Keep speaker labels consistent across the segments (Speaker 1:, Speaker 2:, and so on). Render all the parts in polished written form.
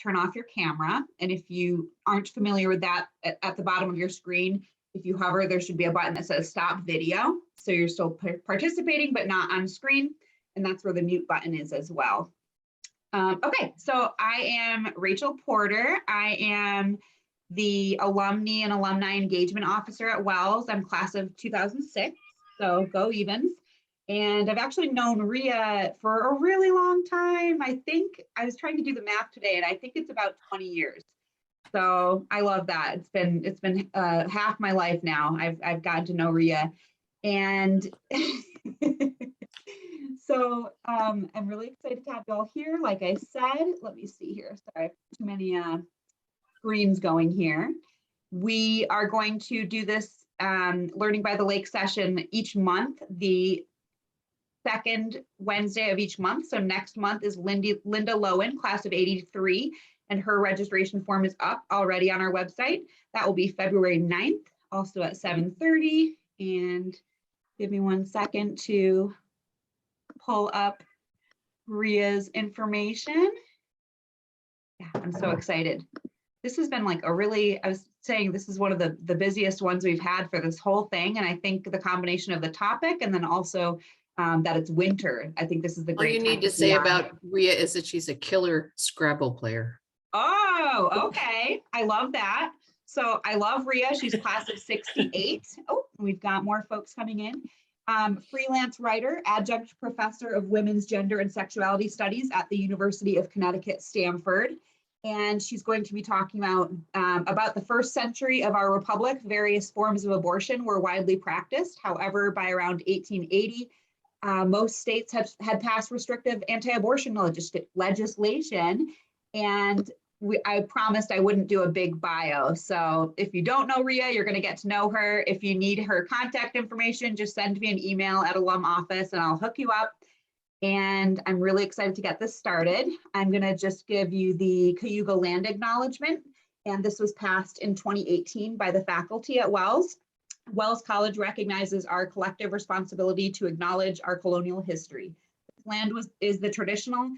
Speaker 1: turn off your camera. And if you aren't familiar with that, at the bottom of your screen, if you hover, there should be a button that says stop video. So you're still participating, but not on screen. And that's where the mute button is as well. Okay, so I am Rachel Porter. I am the Alumni and Alumni Engagement Officer at Wells. I'm class of 2006, so go Evens. And I've actually known Rhea for a really long time. I think I was trying to do the math today, and I think it's about 20 years. So I love that. It's been half my life now. I've gotten to know Rhea, and so I'm really excited to have you all here. Like I said, let me see here. Sorry, too many screens going here. We are going to do this Learning by the Lake session each month, the second Wednesday of each month. So next month is Linda Lowen, class of 83, and her registration form is up already on our website. That will be February 9th, also at 7:30. And give me 1 second to pull up Rhea's information. Yeah, I'm so excited. This has been like a really, I was saying this is one of the busiest ones we've had for this whole thing. And I think the combination of the topic and then also that it's winter, I think this is the great
Speaker 2: All you need to say about Rhea is that she's a killer Scrabble player.
Speaker 1: Oh, okay. I love that. So I love Rhea. She's class of 68. Oh, we've got more folks coming in. Freelance writer, adjunct professor of women's gender and sexuality studies at the University of Connecticut, Stamford. And she's going to be talking about the first century of our republic. Various forms of abortion were widely practiced. However, by around 1880, most states had passed restrictive anti-abortion legislation. And I promised I wouldn't do a big bio. So if you don't know Rhea, you're going to get to know her. If you need her contact information, just send me an email at alum office and I'll hook you up. And I'm really excited to get this started. I'm going to just give you the Cayuga land acknowledgement. And this was passed in 2018 by the faculty at Wells. Wells College recognizes our collective responsibility to acknowledge our colonial history. This land is the traditional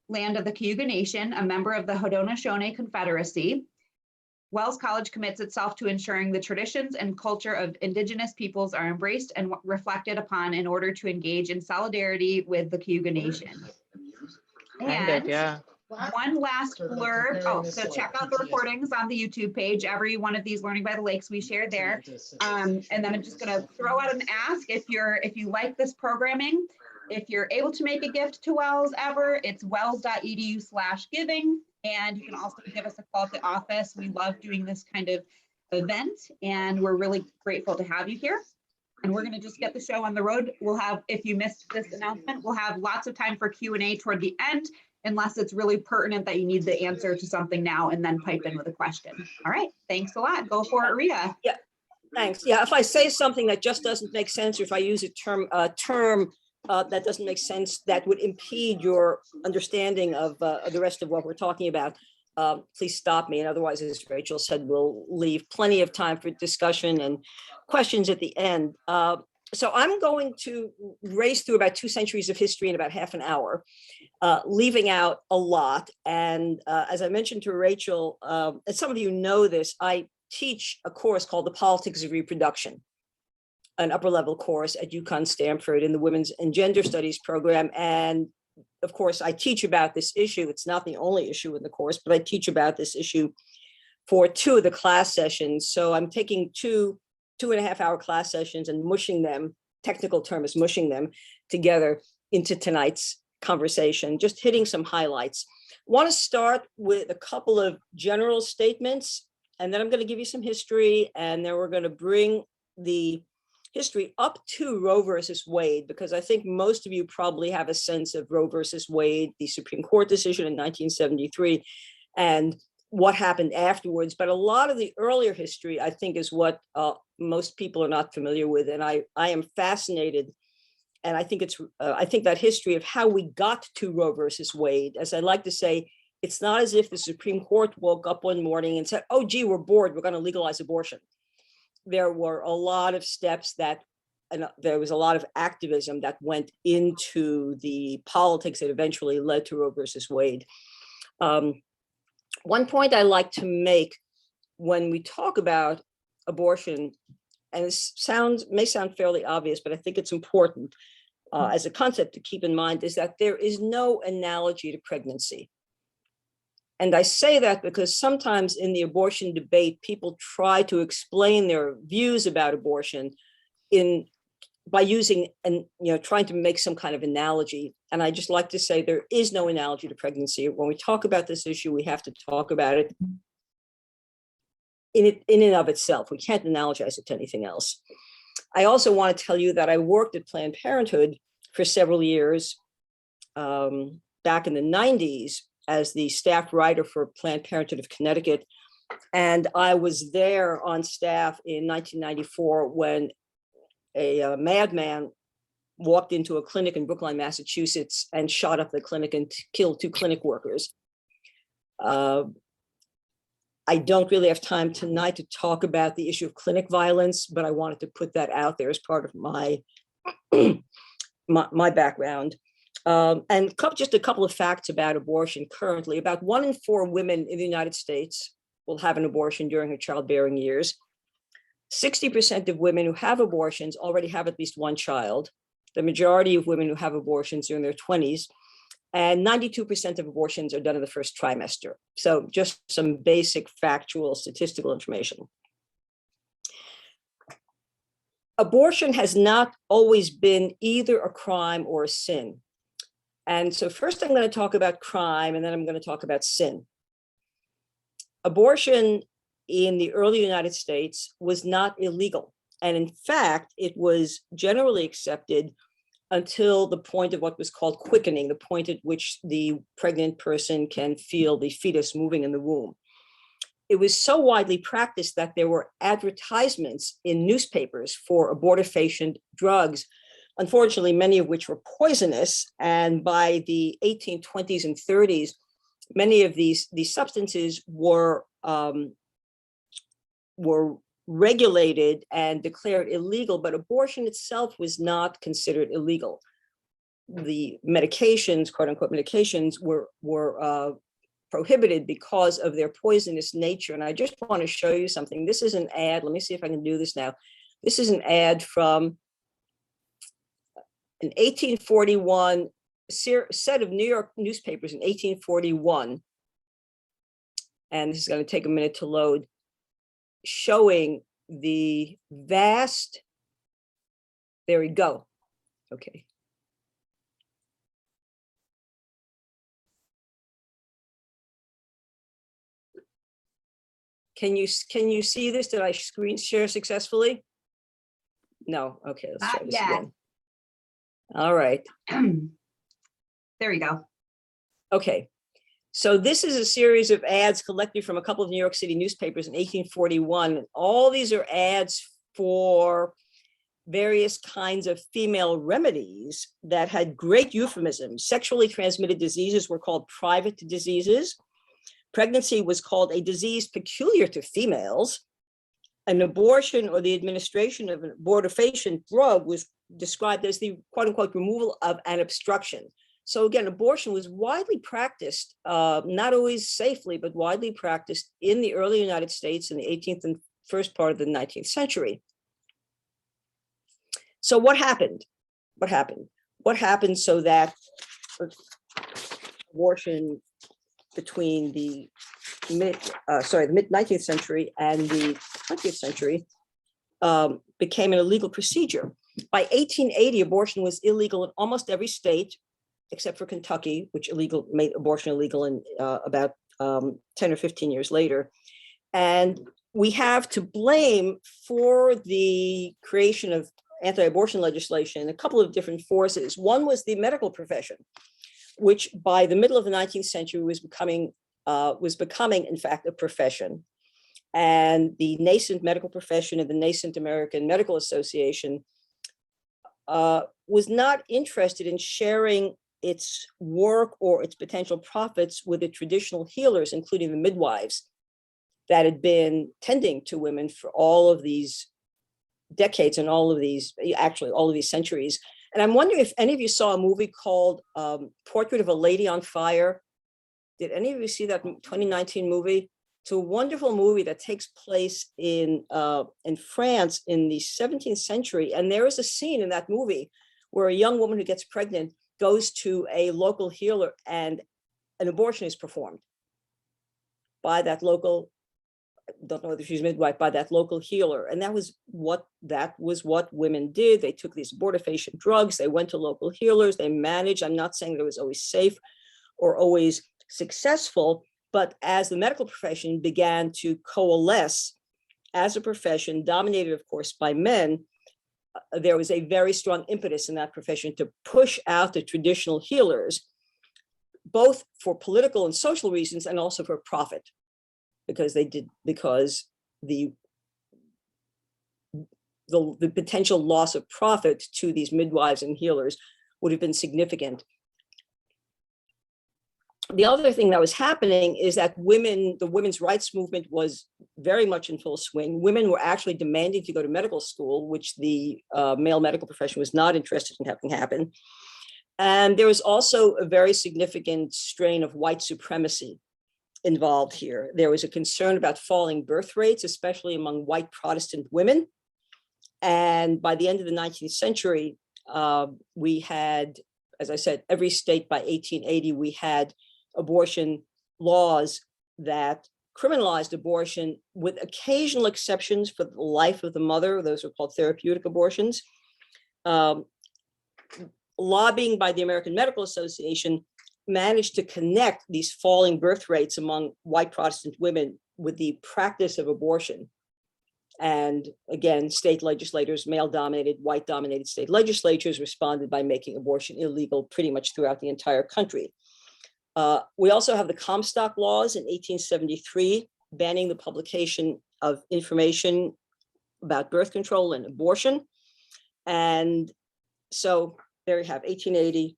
Speaker 1: land of the Cayuga Nation, a member of the Haudenosaunee Confederacy. Wells College commits itself to ensuring the traditions and culture of Indigenous peoples are embraced and reflected upon in order to engage in solidarity with the Cayuga Nation. And one last blurb. Oh, so check out the recordings on the YouTube page. Every one of these Learning by the Lakes we share there. And then I'm just going to throw out an ask if you like this programming. If you're able to make a gift to Wells ever, it's wells.edu/giving. And you can also give us a call at the office. We love doing this kind of event, and we're really grateful to have you here. And we're going to just get the show on the road. We'll have, if you missed this announcement, we'll have lots of time for Q&A toward the end, unless it's really pertinent that you need the answer to something now and then pipe in with a question. All right, thanks a lot. Go for it, Rhea.
Speaker 3: Yeah, thanks. Yeah, if I say something that just doesn't make sense, or if I use a term that doesn't make sense, that would impede your understanding of the rest of what we're talking about, please stop me. And otherwise, as Rachel said, we'll leave plenty of time for discussion and questions at the end. So I'm going to race through about 2 centuries of history in about half an hour, leaving out a lot. And as I mentioned to Rachel, and some of you know this, I teach a course called The Politics of Reproduction, an upper level course at UConn Stamford in the Women's and Gender Studies program. And of course, I teach about this issue. It's not the only issue in the course, but I teach about this issue for 2 of the class sessions. So I'm taking 2.5-hour class sessions and mushing them, technical term is mushing them together into tonight's conversation, just hitting some highlights. I want to start with a couple of general statements, and then I'm going to give you some history, and then we're going to bring the history up to Roe versus Wade, because I think most of you probably have a sense of Roe versus Wade, the Supreme Court decision in 1973, and what happened afterwards. But a lot of the earlier history, I think, is what most people are not familiar with. And I am fascinated. And I think I think that history of how we got to Roe versus Wade, as I like to say, it's not as if the Supreme Court woke up one morning and said, oh, gee, we're bored, we're going to legalize abortion. There were a lot of steps and there was a lot of activism that went into the politics that eventually led to Roe versus Wade. One point I like to make when we talk about abortion, and this may sound fairly obvious, but I think it's important as a concept to keep in mind, is that there is no analogy to pregnancy. And I say that because sometimes in the abortion debate, people try to explain their views about abortion by using and trying to make some kind of analogy. And I just like to say there is no analogy to pregnancy. When we talk about this issue, we have to talk about it in and of itself. We can't analogize it to anything else. I also want to tell you that I worked at Planned Parenthood for several years back in the 90s as the staff writer for Planned Parenthood of Connecticut. And I was there on staff in 1994 when a madman walked into a clinic in Brookline, Massachusetts, and shot up the clinic and killed 2 clinic workers. I don't really have time tonight to talk about the issue of clinic violence, but I wanted to put that out there as part of my my background. And just a couple of facts about abortion currently. About 1 in 4 women in the United States will have an abortion during her childbearing years. 60% of women who have abortions already have at least 1 child. The majority of women who have abortions are in their 20s, and 92% of abortions are done in the first trimester. So just some basic factual statistical information. Abortion has not always been either a crime or a sin. And so first I'm going to talk about crime, and then I'm going to talk about sin. Abortion in the early United States was not illegal. And in fact, it was generally accepted until the point of what was called quickening, the point at which the pregnant person can feel the fetus moving in the womb. It was so widely practiced that there were advertisements in newspapers for abortifacient drugs, unfortunately, many of which were poisonous. And by the 1820s and 30s, many of these substances were regulated and declared illegal, but abortion itself was not considered illegal. The medications, quote unquote medications, were prohibited because of their poisonous nature. And I just want to show you something. This is an ad. Let me see if I can do this now. This is an ad from an 1841 set of New York newspapers in 1841. And this is going to take a minute to load, showing the vast, there we go. Okay. Can you see this? Did I screen share successfully? No. Okay, let's try this again. All right.
Speaker 1: There we go.
Speaker 3: Okay. So this is a series of ads collected from a couple of New York City newspapers in 1841. All these are ads for various kinds of female remedies that had great euphemisms. Sexually transmitted diseases were called private diseases. Pregnancy was called a disease peculiar to females. An abortion or the administration of an abortifacient drug was described as the quote unquote removal of an obstruction. So again, abortion was widely practiced, not always safely, but widely practiced in the early United States in the 18th and first part of the 19th century. So what happened? What happened? What happened so that abortion between the mid 19th century and the 20th century became an illegal procedure? By 1880, abortion was illegal in almost every state, except for Kentucky, which made abortion illegal in about 10 or 15 years later. And we have to blame for the creation of anti-abortion legislation a couple of different forces. One was the medical profession, which by the middle of the 19th century was becoming, in fact, a profession. And the nascent medical profession and the nascent American Medical Association was not interested in sharing its work or its potential profits with the traditional healers, including the midwives that had been tending to women for all of these decades and all of these centuries. And I'm wondering if any of you saw a movie called Portrait of a Lady on Fire. Did any of you see that 2019 movie? It's a wonderful movie that takes place in France in the 17th century. And there is a scene in that movie where a young woman who gets pregnant goes to a local healer and an abortion is performed by that local, I don't know whether she's midwife, by that local healer. And that was what women did. They took these abortifacient drugs, they went to local healers, they managed. I'm not saying that it was always safe or always successful, but as the medical profession began to coalesce as a profession dominated, of course, by men, there was a very strong impetus in that profession to push out the traditional healers, both for political and social reasons and also for profit, because the potential loss of profit to these midwives and healers would have been significant. The other thing that was happening is that the women's rights movement was very much in full swing. Women were actually demanding to go to medical school, which the male medical profession was not interested in having happen. And there was also a very significant strain of white supremacy involved here. There was a concern about falling birth rates, especially among white Protestant women. And by the end of the 19th century, we had, as I said, every state by 1880, we had abortion laws that criminalized abortion with occasional exceptions for the life of the mother. Those are called therapeutic abortions. Lobbying by the American Medical Association managed to connect these falling birth rates among white Protestant women with the practice of abortion. And again, state legislators, male-dominated, white-dominated state legislatures responded by making abortion illegal pretty much throughout the entire country. We also have the Comstock laws in 1873, banning the publication of information about birth control and abortion. And so there you have 1880,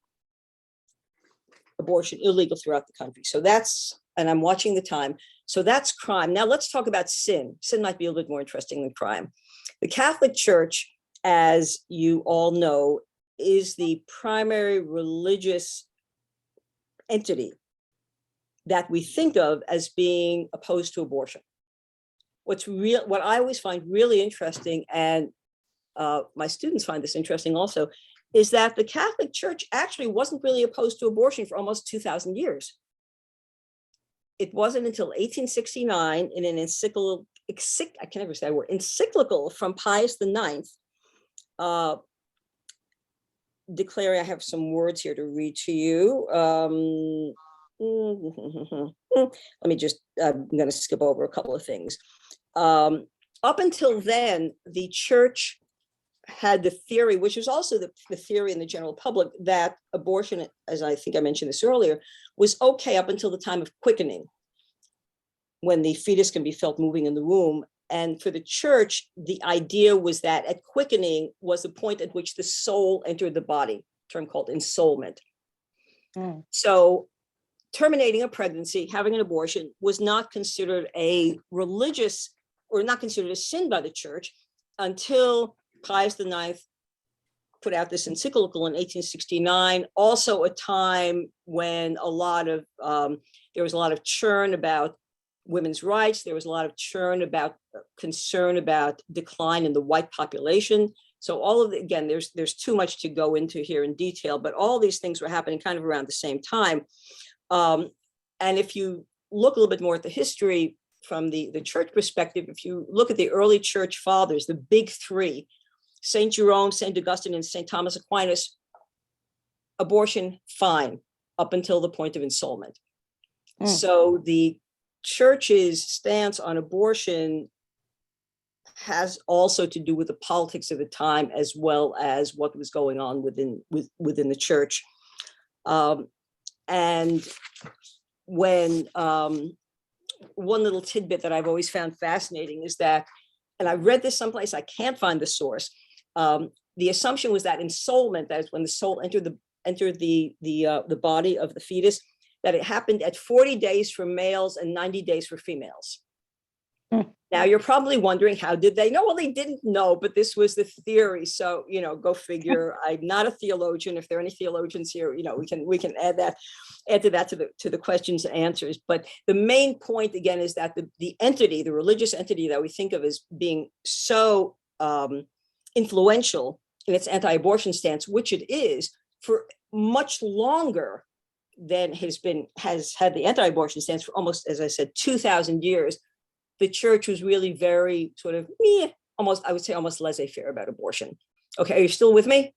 Speaker 3: abortion illegal throughout the country. So that's, and I'm watching the time. So that's crime. Now let's talk about sin. Sin might be a little bit more interesting than crime. The Catholic Church, as you all know, is the primary religious entity that we think of as being opposed to abortion. What I always find really interesting, and my students find this interesting also, is that the Catholic Church actually wasn't really opposed to abortion for almost 2,000 years. It wasn't until 1869 in an encyclical from Pius IX, declaring, I have some words here to read to you. Let me just, I'm going to skip over a couple of things. Up until then, the church had the theory, which was also the theory in the general public, that abortion, as I think I mentioned this earlier, was okay up until the time of quickening, when the fetus can be felt moving in the womb. And for the church, the idea was that at quickening was the point at which the soul entered the body, a term called ensoulment. So terminating a pregnancy, having an abortion, was not considered a religious, or not considered a sin by the church until Pius IX put out this encyclical in 1869, also a time when there was a lot of churn about women's rights. There was a lot of churn about concern about decline in the white population. So all of again, there's too much to go into here in detail, but all these things were happening kind of around the same time. And if you look a little bit more at the history from the church perspective, if you look at the early church fathers, the big three, St. Jerome, St. Augustine, and St. Thomas Aquinas, abortion, fine, up until the point of ensoulment. So the church's stance on abortion has also to do with the politics of the time, as well as what was going on within the church. And when one little tidbit that I've always found fascinating is that, and I read this someplace, I can't find the source. The assumption was that ensoulment, that is when the soul entered the body of the fetus, that it happened at 40 days for males and 90 days for females. Now, you're probably wondering, how did they know? Well, they didn't know, but this was the theory. So, go figure. I'm not a theologian. If there are any theologians here, we can add to that to the questions and answers. But the main point, again, is that the entity, the religious entity that we think of as being so influential in its anti-abortion stance, which it is, for much longer than has had the anti-abortion stance for almost, as I said, 2,000 years. The church was really very sort of almost, I would say, almost laissez-faire about abortion. Okay, are you still with me?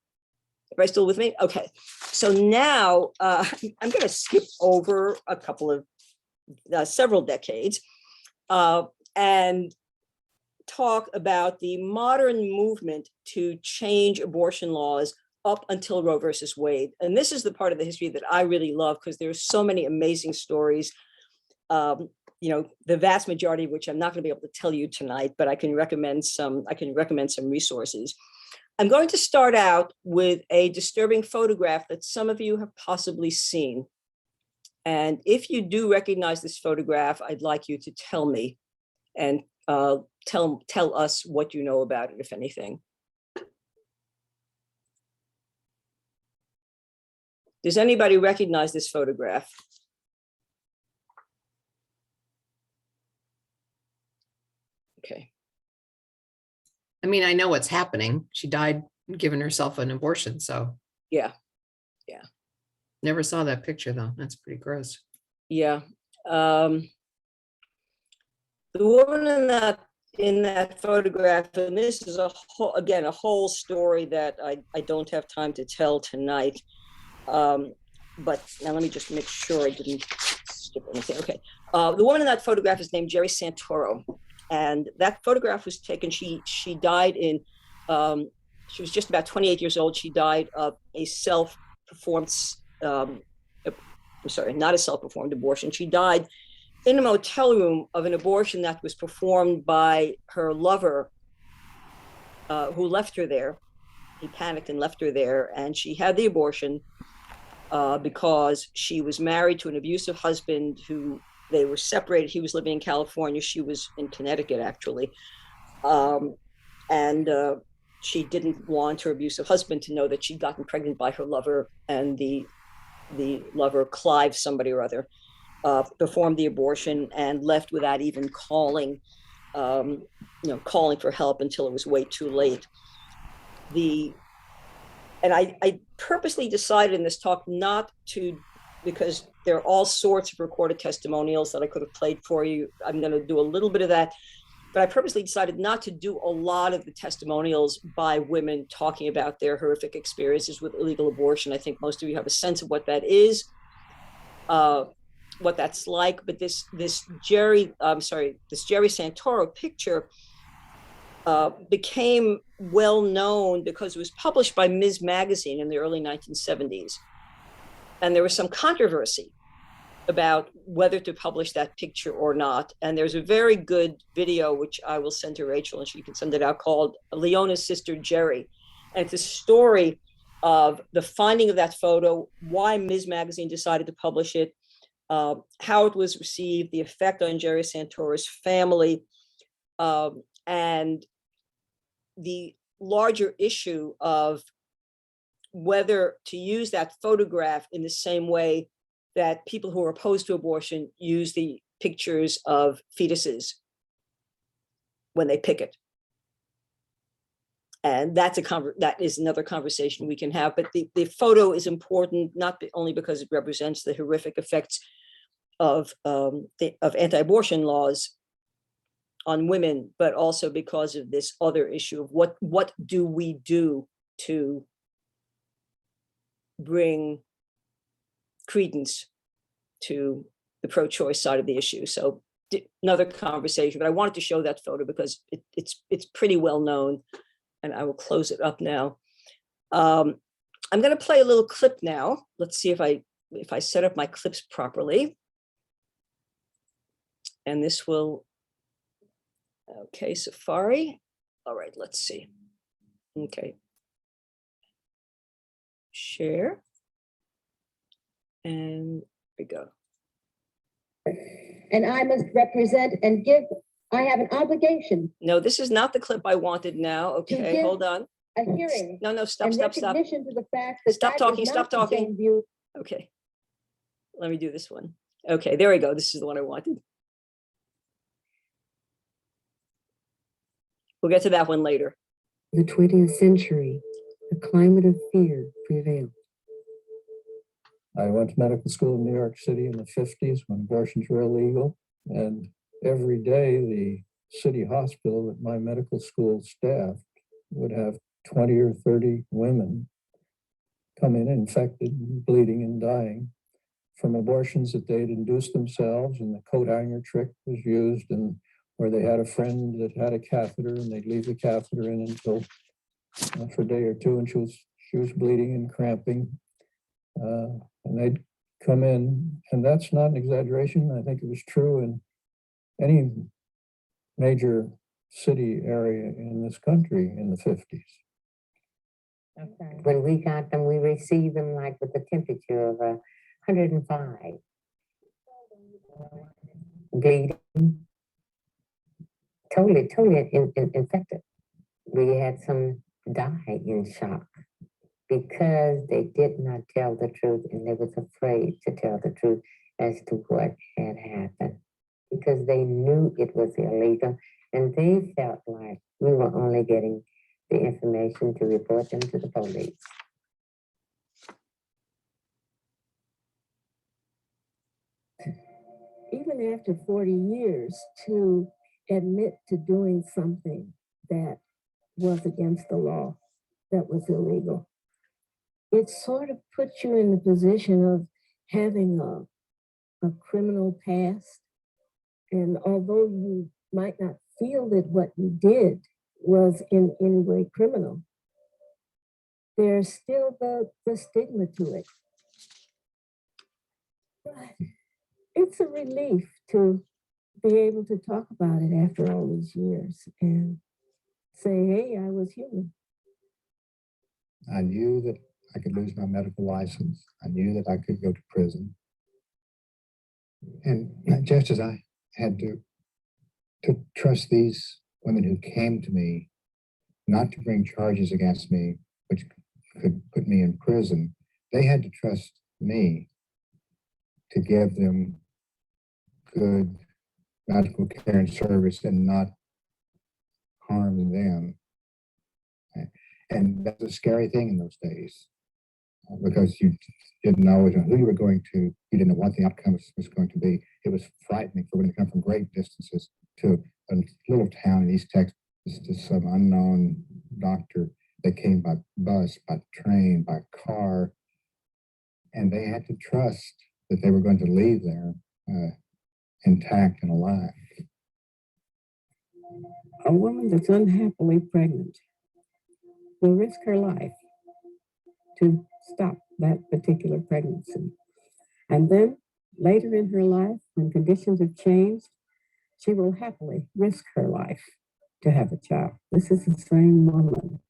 Speaker 3: Everybody still with me? Okay, so now I'm going to skip over a couple of several decades and talk about the modern movement to change abortion laws up until Roe versus Wade. And this is the part of the history that I really love, because there's so many amazing stories. The vast majority of which I'm not going to be able to tell you tonight, but I can recommend some resources. I'm going to start out with a disturbing photograph that some of you have possibly seen. And if you do recognize this photograph, I'd like you to tell me and tell us what you know about it, if anything. Does anybody recognize this photograph? Okay.
Speaker 2: I mean, I know what's happening. She died giving herself an abortion. So
Speaker 3: Yeah.
Speaker 2: Never saw that picture though. That's pretty gross.
Speaker 3: Yeah. The woman in that photograph, and this is a whole story that I don't have time to tell tonight. But now let me just make sure I didn't skip anything. Okay. The woman in that photograph is named Jerry Santoro. And that photograph was taken, she died in, she was just about 28 years old. She died of a self-performed, not a self-performed abortion. She died in a motel room of an abortion that was performed by her lover, who left her there. He panicked and left her there. And she had the abortion because she was married to an abusive husband who, they were separated. He was living in California. She was in Connecticut, actually. And she didn't want her abusive husband to know that she'd gotten pregnant by her lover, and the lover, Clive somebody or other, performed the abortion and left without even calling for help until it was way too late. And I purposely decided in this talk not to, because there are all sorts of recorded testimonials that I could have played for you. I'm going to do a little bit of that, but I purposely decided not to do a lot of the testimonials by women talking about their horrific experiences with illegal abortion. I think most of you have a sense of what that is, what that's like. But this Jerry Santoro picture became well known because it was published by Ms. Magazine in the early 1970s. And there was some controversy about whether to publish that picture or not. And there's a very good video, which I will send to Rachel and she can send it out, called Leona's Sister Jerry. And it's a story of the finding of that photo, why Ms. Magazine decided to publish it, how it was received, the effect on Jerry Santoro's family, and the larger issue of whether to use that photograph in the same way that people who are opposed to abortion use the pictures of fetuses when they picket. And that is another conversation we can have. But the photo is important, not only because it represents the horrific effects of anti-abortion laws on women, but also because of this other issue of what do we do to bring credence to the pro-choice side of the issue. So another conversation, but I wanted to show that photo because it's pretty well known, and I will close it up now. I'm going to play a little clip now. Let's see if I set up my clips properly. And this will, okay, Safari. All right, let's see. Okay. Share. And we go.
Speaker 4: And I must represent and give I have an obligation,
Speaker 3: No, this is not the clip I wanted now. Okay,
Speaker 4: give-
Speaker 3: hold on.
Speaker 4: a hearing,
Speaker 3: No, stop,
Speaker 4: and
Speaker 3: stop, stop.
Speaker 4: recognition to the fact that
Speaker 3: Stop
Speaker 4: that is
Speaker 3: talking,
Speaker 4: not
Speaker 3: stop
Speaker 4: the
Speaker 3: talking.
Speaker 4: same view.
Speaker 3: Okay. Let me do this one. Okay, there we go. This is the one I wanted. We'll get to that one later.
Speaker 4: The 20th century, a climate of fear prevailed.
Speaker 5: I went to medical school in New York City in the 50s when abortions were illegal. And every day, the city hospital that my medical school staffed would have 20 or 30 women come in infected, and bleeding and dying from abortions that they'd induced themselves. And the coat hanger trick was used, and where they had a friend that had a catheter and they'd leave the catheter in until for a day or two, and she was bleeding and cramping. And they'd come in, and that's not an exaggeration. I think it was true in any major city area in this country in the 50s.
Speaker 6: Okay. When we got them, we received them like with a temperature of 105. Bleeding. Totally infected. We had some die in shock because they did not tell the truth, and they was afraid to tell the truth as to what had happened because they knew it was illegal, and they felt like we were only getting the information to report them to the police.
Speaker 4: Even after 40 years, to admit to doing something that was against the law, that was illegal, it sort of puts you in the position of having a criminal past. And although you might not feel that what you did was in any way criminal, there's still the stigma to it. But it's a relief to be able to talk about it after all these years and say, hey, I was human.
Speaker 5: I knew that I could lose my medical license. I knew that I could go to prison. And just as I had to trust these women who came to me, not to bring charges against me, which could put me in prison, they had to trust me to give them good medical care and service and not harm them. And that's a scary thing in those days because you didn't always know who you were going to, you didn't know what the outcome was going to be. It was frightening for women to come from great distances to a little town in East Texas to some unknown doctor. They came by bus, by train, by car, and they had to trust that they were going to leave there intact and alive.
Speaker 4: A woman that's unhappily pregnant will risk her life to stop that particular pregnancy. And then later in her life, when conditions have changed, she will happily risk her life to have a child. This is the same woman.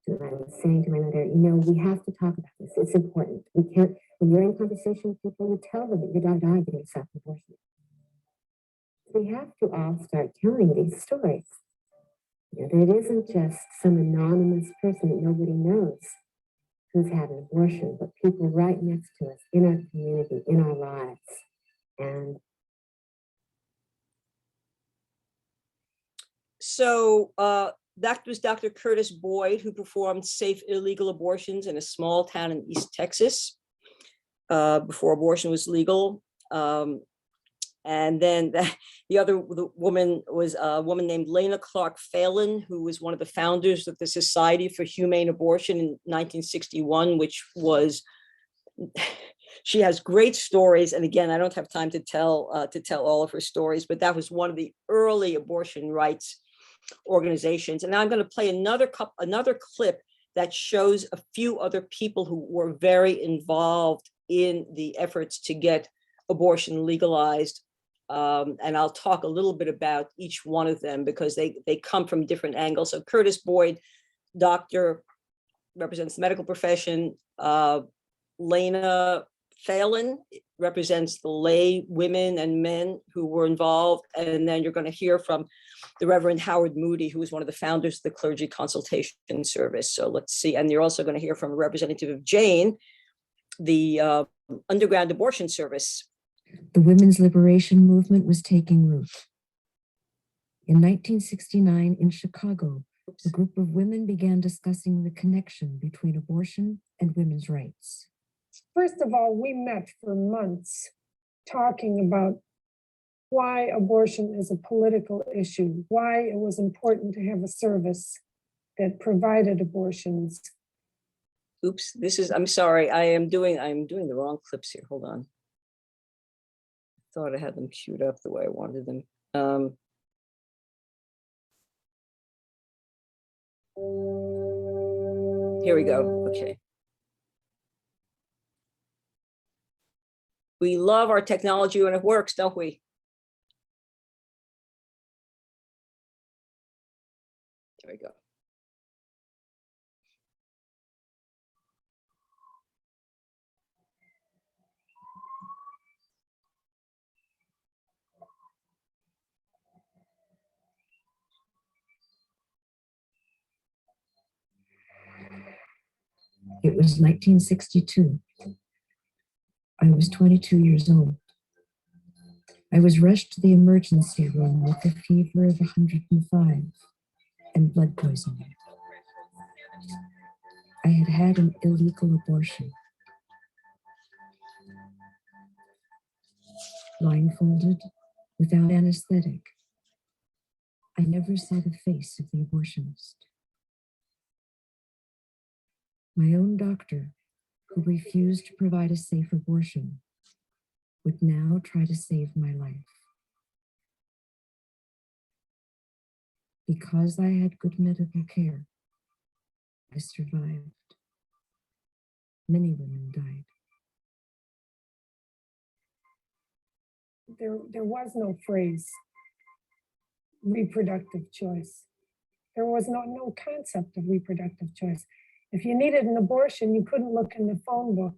Speaker 6: And I was saying to my mother, you know, we have to talk about this. It's important. We can't, when you're in conversation with people, you tell them that your daughter died getting self-abortion. We have to all start telling these stories. You know, that it isn't just some anonymous person that nobody knows who's had an abortion, but people right next to us in our community, in our lives. And
Speaker 3: So that was Dr. Curtis Boyd, who performed safe illegal abortions in a small town in East Texas before abortion was legal. And then the woman was a woman named Lena Clark Phelan, who was one of the founders of the Society for Humane Abortion in 1961, which was, she has great stories. And again, I don't have time to tell all of her stories, but that was one of the early abortion rights organizations. And now I'm going to play another clip that shows a few other people who were very involved in the efforts to get abortion legalized. And I'll talk a little bit about each one of them because they come from different angles. So Curtis Boyd, doctor, represents the medical profession. Lena Phelan represents the lay women and men who were involved. And then you're going to hear from the Reverend Howard Moody, who was one of the founders of the Clergy Consultation Service. So let's see. And you're also going to hear from a representative of Jane, the underground abortion service.
Speaker 7: The women's liberation movement was taking root. In 1969 in Chicago, a group of women began discussing the connection between abortion and women's rights.
Speaker 8: First of all, we met for months talking about why abortion is a political issue, why it was important to have a service that provided abortions.
Speaker 3: Oops, this is, I'm sorry, I'm doing the wrong clips here. Hold on. Thought I had them queued up the way I wanted them. Here we go. Okay. We love our technology when it works, don't we? There we go.
Speaker 7: It was 1962. I was 22 years old. I was rushed to the emergency room with a fever of 105 and blood poisoning. I had had an illegal abortion. Blindfolded, without anesthetic, I never saw the face of the abortionist. My own doctor, who refused to provide a safe abortion, would now try to save my life. Because I had good medical care, I survived. Many women died.
Speaker 8: There was no phrase, reproductive choice. There was no concept of reproductive choice. If you needed an abortion, you couldn't look in the phone book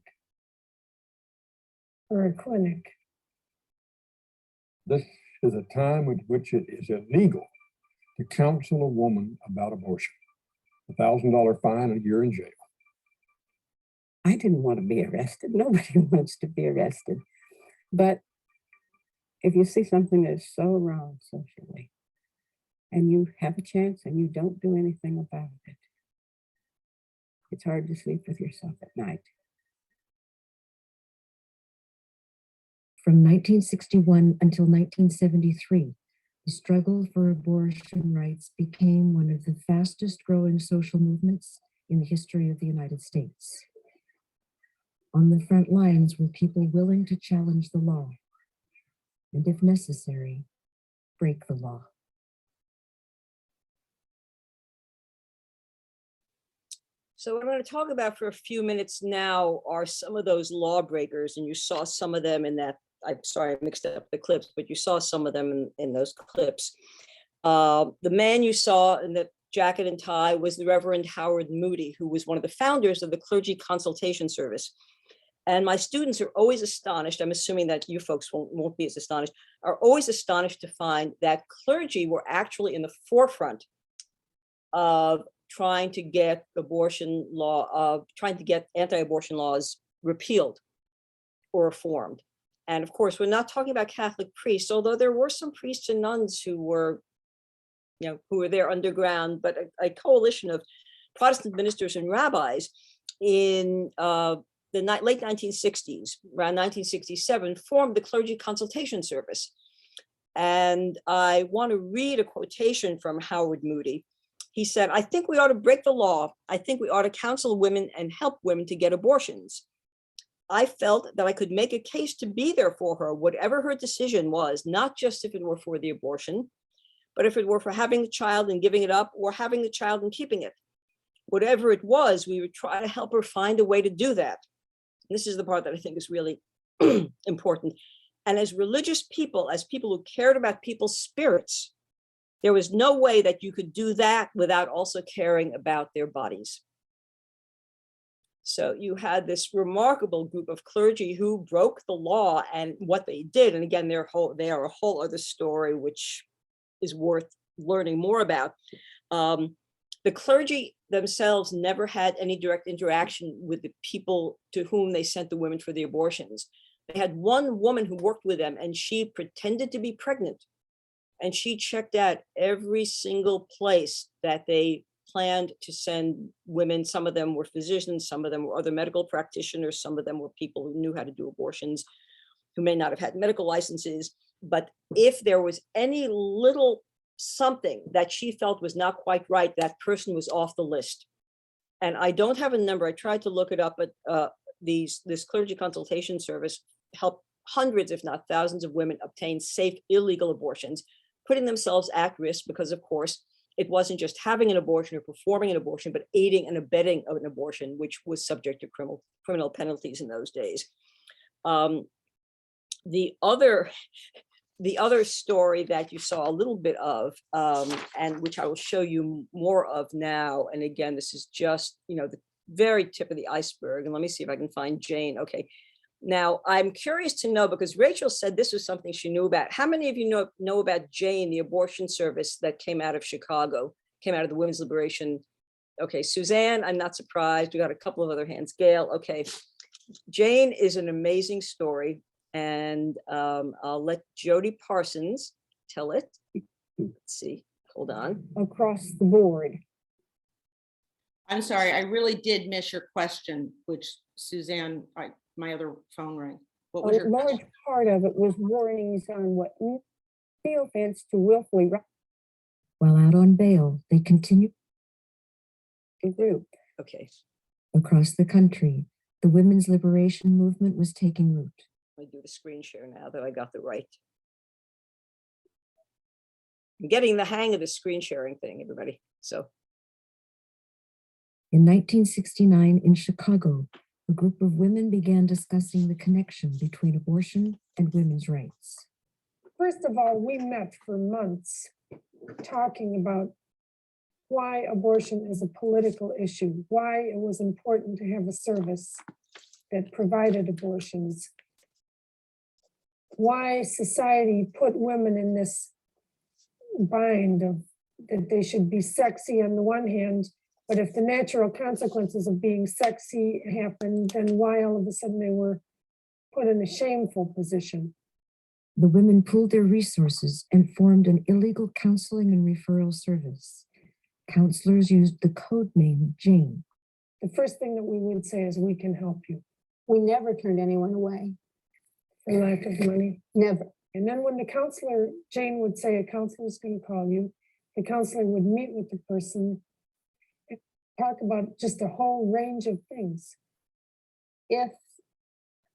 Speaker 8: or a clinic.
Speaker 5: This is a time in which it is illegal to counsel a woman about abortion. $1,000 fine, a year in jail.
Speaker 6: I didn't want to be arrested. Nobody wants to be arrested. But if you see something that's so wrong socially, and you have a chance and you don't do anything about it, it's hard to sleep with yourself at night.
Speaker 7: From 1961 until 1973, the struggle for abortion rights became one of the fastest growing social movements in the history of the United States. On the front lines were people willing to challenge the law, and if necessary, break the law.
Speaker 3: So what I'm going to talk about for a few minutes now are some of those lawbreakers, and you saw some of them in that. I'm sorry, I mixed up the clips, but you saw some of them in those clips. The man you saw in the jacket and tie was the Reverend Howard Moody, who was one of the founders of the Clergy Consultation Service. And my students are always astonished, I'm assuming that you folks won't be as astonished, are always astonished to find that clergy were actually in the forefront of trying to get anti-abortion laws repealed or reformed. And of course, we're not talking about Catholic priests, although there were some priests and nuns who were there underground, but a coalition of Protestant ministers and rabbis in the late 1960s, around 1967, formed the Clergy Consultation Service. And I want to read a quotation from Howard Moody. He said, "I think we ought to break the law. I think we ought to counsel women and help women to get abortions. I felt that I could make a case to be there for her, whatever her decision was, not just if it were for the abortion, but if it were for having the child and giving it up, or having the child and keeping it. Whatever it was, we would try to help her find a way to do that." This is the part that I think is really important. And as religious people, as people who cared about people's spirits, there was no way that you could do that without also caring about their bodies. So you had this remarkable group of clergy who broke the law, and what they did, and again, they are a whole other story, which is worth learning more about. The clergy themselves never had any direct interaction with the people to whom they sent the women for the abortions. They had one woman who worked with them, and she pretended to be pregnant. And she checked out every single place that they planned to send women. Some of them were physicians, some of them were other medical practitioners, some of them were people who knew how to do abortions, who may not have had medical licenses. But if there was any little something that she felt was not quite right, that person was off the list. And I don't have a number. I tried to look it up, but this clergy consultation service helped hundreds, if not thousands, of women obtain safe, illegal abortions, putting themselves at risk because, of course, it wasn't just having an abortion or performing an abortion, but aiding and abetting of an abortion, which was subject to criminal penalties in those days. The other story that you saw a little bit of, and which I will show you more of now, and again, this is just, the very tip of the iceberg. And let me see if I can find Jane. Okay. Now, I'm curious to know, because Rachel said this was something she knew about. How many of you know about Jane, the abortion service that came out of Chicago, came out of the Women's Liberation? Okay, Suzanne, I'm not surprised. We got a couple of other hands. Gail, okay. Jane is an amazing story, and I'll let Jody Parsons tell it. Let's see, hold on.
Speaker 8: Across the board.
Speaker 9: I'm sorry, I really did miss your question, which Suzanne, my other phone rang. What was
Speaker 8: A
Speaker 9: your
Speaker 8: large
Speaker 9: question?
Speaker 8: part of it was warnings on what the offense to willfully
Speaker 7: While out on bail, they continued
Speaker 8: the group.
Speaker 3: Okay,
Speaker 7: across the country. The women's liberation movement was taking root.
Speaker 3: let me do the screen share now that I got the right. I'm getting the hang of the screen sharing thing, everybody. So
Speaker 7: In 1969, in Chicago, a group of women began discussing the connection between abortion and women's rights.
Speaker 8: First of all, we met for months talking about why abortion is a political issue, why it was important to have a service that provided abortions, why society put women in this bind of that they should be sexy on the one hand, but if the natural consequences of being sexy happened, then why all of a sudden they were put in a shameful position.
Speaker 7: The women pooled their resources and formed an illegal counseling and referral service. Counselors used the code name Jane.
Speaker 8: The first thing that we would say is, we can help you.
Speaker 6: We never turned anyone away,
Speaker 8: For lack of money.
Speaker 6: never.
Speaker 8: And then when the counselor, Jane would say, a counselor is going to call you, the counselor would meet with the person, and talk about just a whole range of things.
Speaker 6: If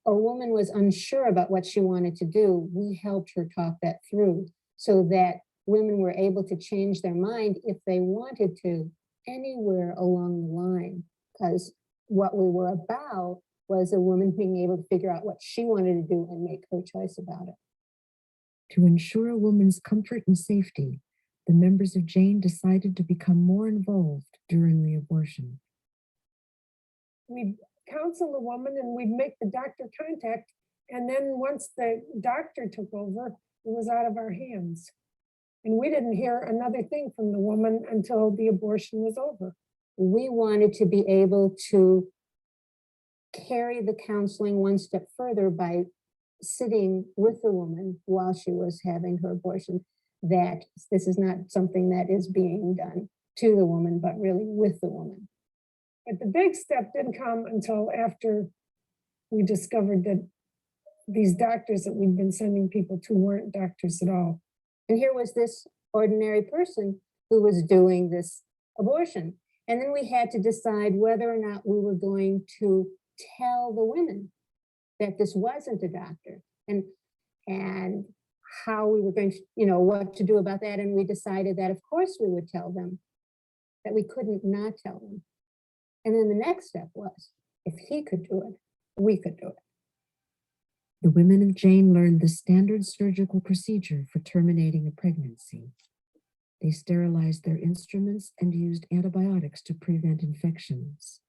Speaker 6: a woman was unsure about what she wanted to do, we helped her talk that through so that women were able to change their mind if they wanted to anywhere along the line. Because what we were about was a woman being able to figure out what she wanted to do and make her choice about it.
Speaker 7: To ensure a woman's comfort and safety, the members of Jane decided to become more involved during the abortion.
Speaker 8: We'd counsel the woman and we'd make the doctor contact. And then once the doctor took over, it was out of our hands. And we didn't hear another thing from the woman until the abortion was over.
Speaker 6: We wanted to be able to carry the counseling one step further by sitting with the woman while she was having her abortion, that this is not something that is being done to the woman, but really with the woman.
Speaker 8: But the big step didn't come until after we discovered that these doctors that we'd been sending people to weren't doctors at all.
Speaker 6: And here was this ordinary person who was doing this abortion. And then we had to decide whether or not we were going to tell the women that this wasn't a doctor, and how we were going to, what to do about that. And we decided that, of course, we would tell them, that we couldn't not tell them. And then the next step was, if he could do it, we could do it.
Speaker 7: The women of Jane learned the standard surgical procedure for terminating a pregnancy. They sterilized their instruments and used antibiotics to prevent infections.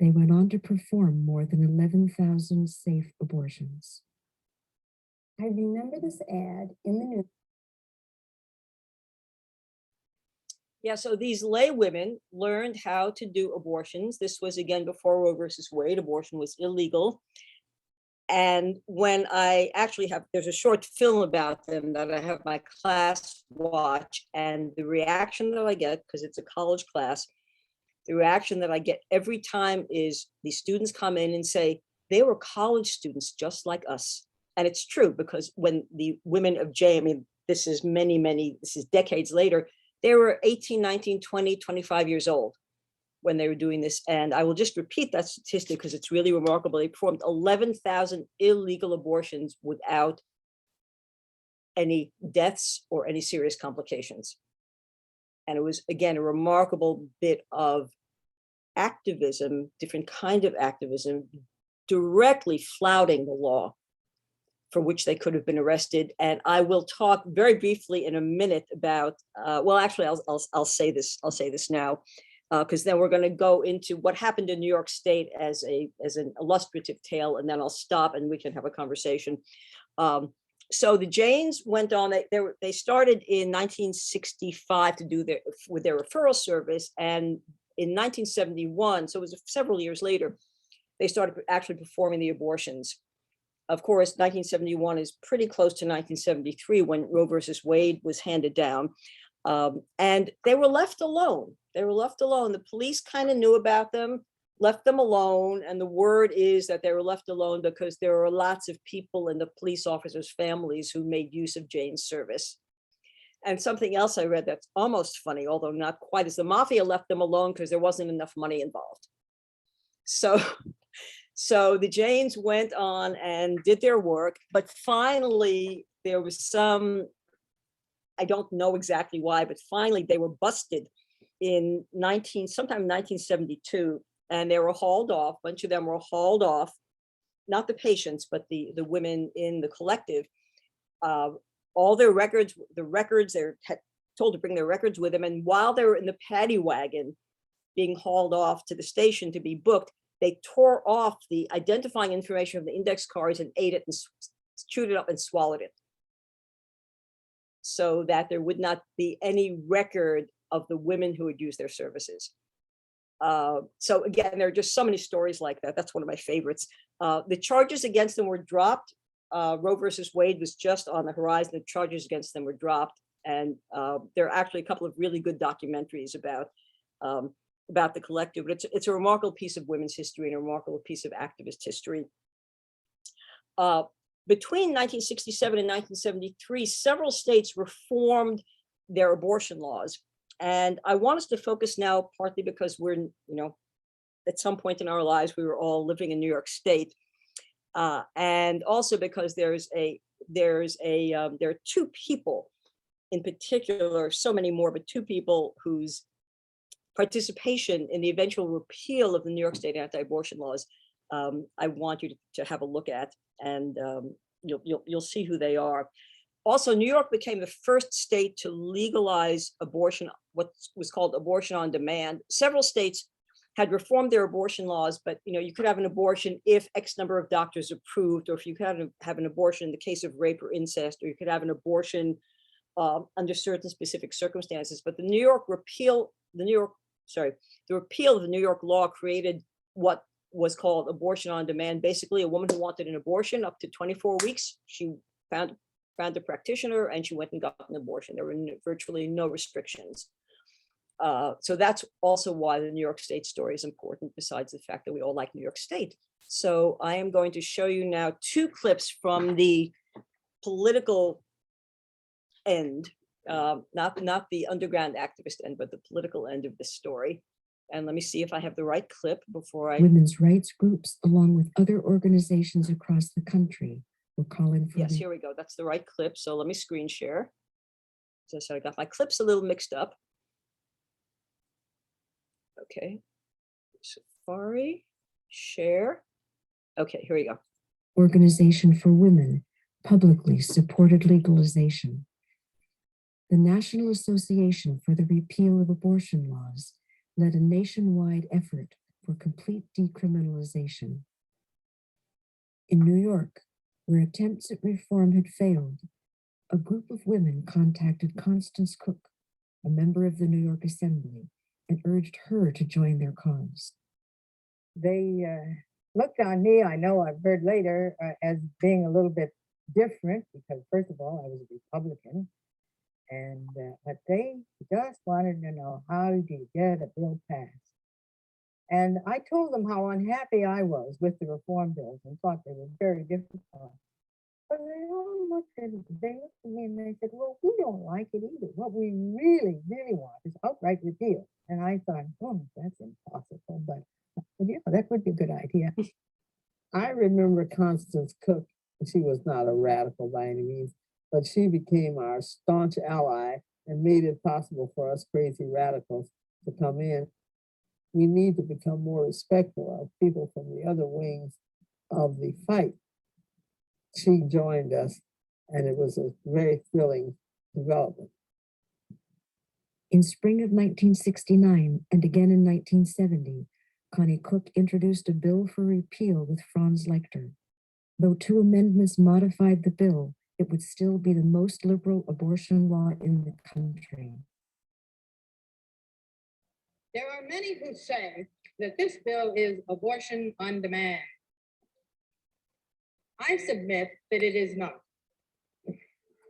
Speaker 7: They went on to perform more than 11,000 safe abortions.
Speaker 6: I remember this ad in the news.
Speaker 3: Yeah, so these lay women learned how to do abortions. This was again before Roe versus Wade. Abortion was illegal. And when I actually have, there's a short film about them that I have my class watch, and the reaction that I get, because it's a college class, the reaction that I get every time is these students come in and say, they were college students just like us. And it's true, because when the women of Jay, I mean, this is this is decades later, they were 18, 19, 20, 25 years old when they were doing this. And I will just repeat that statistic because it's really remarkable. They performed 11,000 illegal abortions without any deaths or any serious complications. And it was, again, a remarkable bit of activism, different kind of activism, directly flouting the law for which they could have been arrested. And I will talk very briefly in a minute about, well, actually, I'll say this now, because then we're going to go into what happened in New York State as an illustrative tale, and then I'll stop and we can have a conversation. So the Janes went on. They started in 1965 to do with their referral service, and in 1971, so it was several years later, they started actually performing the abortions. Of course, 1971 is pretty close to 1973 when Roe versus Wade was handed down. And they were left alone. They were left alone. The police kind of knew about them, left them alone. And the word is that they were left alone because there were lots of people in the police officers' families who made use of Jane's service. And something else I read that's almost funny, although not quite, is the mafia left them alone because there wasn't enough money involved. So the Janes went on and did their work, but finally there was some, I don't know exactly why, but finally they were busted in sometime 1972, and they were hauled off. A bunch of them were hauled off, not the patients, but the women in the collective. All their records, they're told to bring their records with them. And while they were in the paddy wagon being hauled off to the station to be booked, they tore off the identifying information of the index cards and ate it and chewed it up and swallowed it, so that there would not be any record of the women who had used their services. So again, there are just so many stories like that. That's one of my favorites. The charges against them were dropped. Roe versus Wade was just on the horizon. The charges against them were dropped. And there are actually a couple of really good documentaries about the collective, but it's a remarkable piece of women's history and a remarkable piece of activist history. Between 1967 and 1973, several states reformed their abortion laws. And I want us to focus now, partly because we're, at some point in our lives, we were all living in New York State. And also because there are two people in particular, so many more, but two people whose participation in the eventual repeal of the New York State anti-abortion laws, I want you to have a look at, and you'll see who they are. Also, New York became the first state to legalize abortion, what was called abortion on demand. Several states had reformed their abortion laws, but you could have an abortion if X number of doctors approved, or if you could have an abortion in the case of rape or incest, or you could have an abortion under certain specific circumstances. But the repeal of the New York law created what was called abortion on demand. Basically, a woman who wanted an abortion up to 24 weeks, she found a practitioner and she went and got an abortion. There were virtually no restrictions. So that's also why the New York State story is important, besides the fact that we all like New York State. So I am going to show you now two clips from the political end, not the underground activist end, but the political end of this story. And let me see if I have the right clip before I...
Speaker 7: Women's rights groups, along with other organizations across the country, were calling for...
Speaker 3: Yes, here we go. That's the right clip. So let me screen share. So I got my clips a little mixed up. Okay. Safari, share. Okay, here we go.
Speaker 7: Organization for Women publicly supported legalization. The National Association for the Repeal of Abortion Laws led a nationwide effort for complete decriminalization. In New York, where attempts at reform had failed, a group of women contacted Constance Cook, a member of the New York Assembly, and urged her to join their cause.
Speaker 10: They looked on me, I know I've heard later, as being a little bit different because first of all, I was a Republican, and but they just wanted to know, how do you get a bill passed? And I told them how unhappy I was with the reform bills and thought they were very difficult. But they looked at me and they said, well, we don't like it either. What we really, really want is outright repeal. And I thought, oh, that's impossible, but yeah, that would be a good idea.
Speaker 4: I remember Constance Cook. She was not a radical by any means, but she became our staunch ally and made it possible for us crazy radicals to come in. We need to become more respectful of people from the other wings of the fight. She joined us, and it was a very thrilling development.
Speaker 7: In spring of 1969 and again in 1970, Connie Cook introduced a bill for repeal with Franz Lechter. Though 2 amendments modified the bill, it would still be the most liberal abortion law in the country.
Speaker 10: There are many who say that this bill is abortion on demand. I submit that it is not.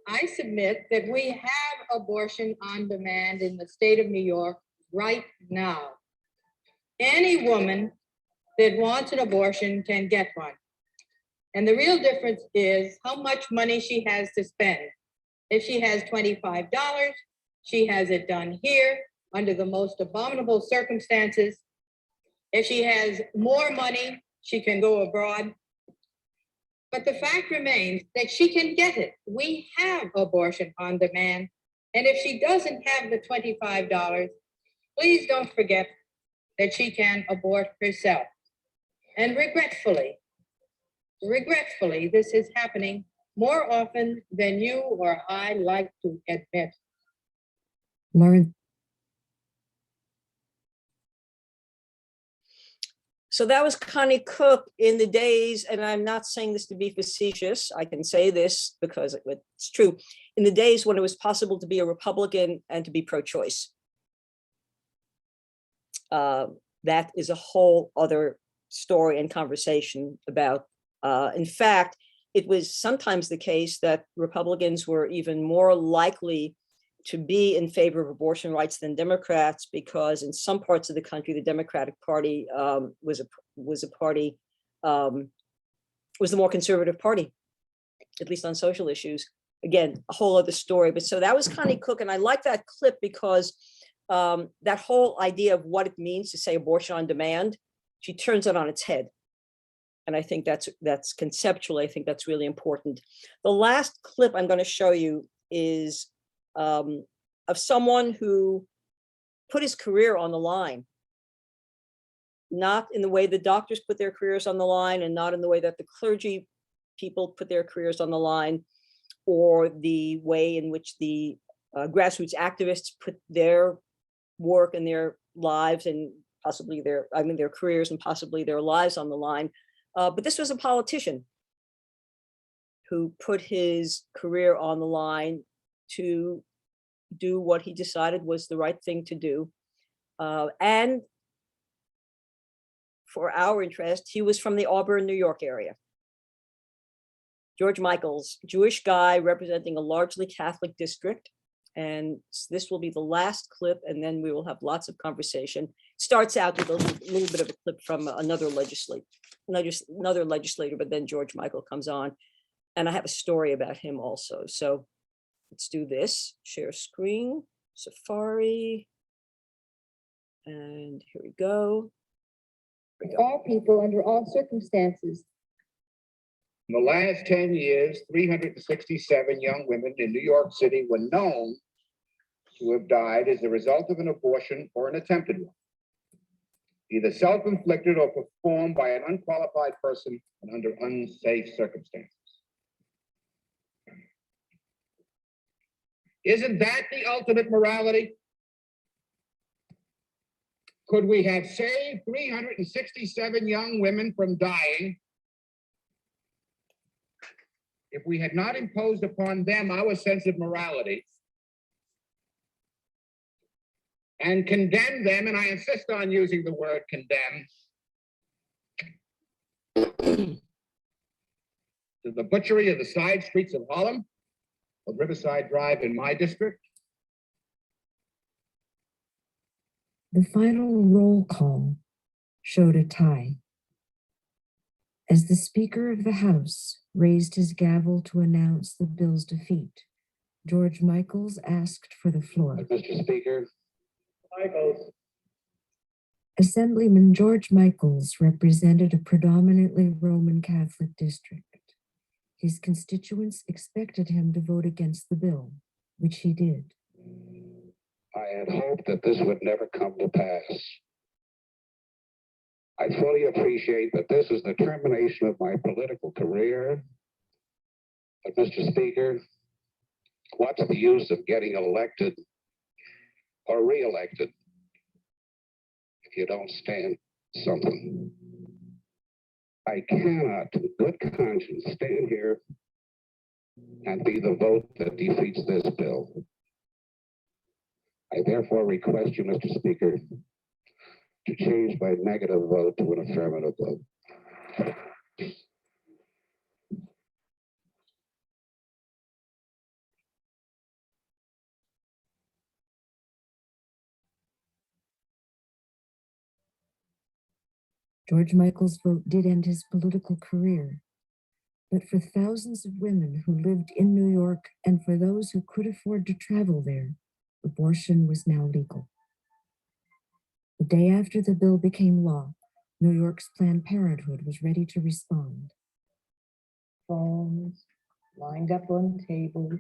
Speaker 10: I submit that we have abortion on demand in the state of New York right now. Any woman that wants an abortion can get one. And the real difference is how much money she has to spend. If she has $25, she has it done here under the most abominable circumstances. If she has more money, she can go abroad. But the fact remains that she can get it. We have abortion on demand. And if she doesn't have the $25, please don't forget that she can abort herself. And regretfully, this is happening more often than you or I like to admit.
Speaker 7: Lauren.
Speaker 3: So that was Connie Cook in the days, and I'm not saying this to be facetious, I can say this because it's true, in the days when it was possible to be a Republican and to be pro-choice. That is a whole other story and conversation about, in fact, it was sometimes the case that Republicans were even more likely to be in favor of abortion rights than Democrats, because in some parts of the country, the Democratic Party was the more conservative party, at least on social issues. Again, a whole other story. But so that was Connie Cook, and I like that clip because that whole idea of what it means to say abortion on demand, she turns it on its head. And I think that's conceptual. I think that's really important. The last clip I'm going to show you is of someone who put his career on the line, not in the way the doctors put their careers on the line, and not in the way that the clergy people put their careers on the line, or the way in which the grassroots activists put their work and their lives and possibly their careers and possibly their lives on the line. But this was a politician who put his career on the line to do what he decided was the right thing to do. And for our interest, he was from the Auburn, New York area. George Michaels, Jewish guy representing a largely Catholic district. And this will be the last clip, and then we will have lots of conversation. Starts out with a little bit of a clip from another legislator, but then George Michael comes on. And I have a story about him also. So let's do this, share screen, Safari. And here we go.
Speaker 6: All people under all circumstances.
Speaker 11: In the last 10 years, 367 young women in New York City were known to have died as a result of an abortion or an attempted one, either self-inflicted or performed by an unqualified person and under unsafe circumstances. Isn't that the ultimate morality? Could we have saved 367 young women from dying if we had not imposed upon them our sense of morality and condemned them, and I insist on using the word condemn, to the butchery of the side streets of Harlem, of Riverside Drive in my district?
Speaker 7: The final roll call showed a tie. As the Speaker of the House raised his gavel to announce the bill's defeat, George Michaels asked for the floor.
Speaker 11: Mr. Speaker. Michaels.
Speaker 7: Assemblyman George Michaels represented a predominantly Roman Catholic district. His constituents expected him to vote against the bill, which he did.
Speaker 11: I had hoped that this would never come to pass. I fully appreciate that this is the termination of my political career. But Mr. Speaker, what's the use of getting elected or re-elected if you don't stand something? I cannot, in good conscience, stand here and be the vote that defeats this bill. I therefore request you, Mr. Speaker, to change my negative vote to an affirmative vote.
Speaker 7: George Michaels' vote did end his political career, but for thousands of women who lived in New York and for those who could afford to travel there, abortion was now legal. The day after the bill became law, New York's Planned Parenthood was ready to respond.
Speaker 4: Phones lined up on tables.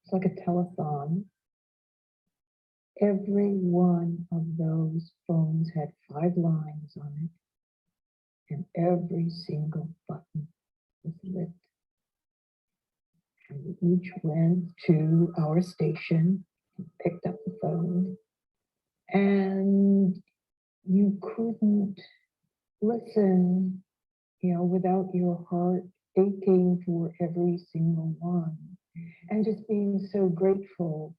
Speaker 4: It's like a telethon. Every one of those phones had 5 lines on it, and every single button was lit. And we each went to our station, picked up the phone, and you couldn't listen, without your heart aching for every single one, and just being so grateful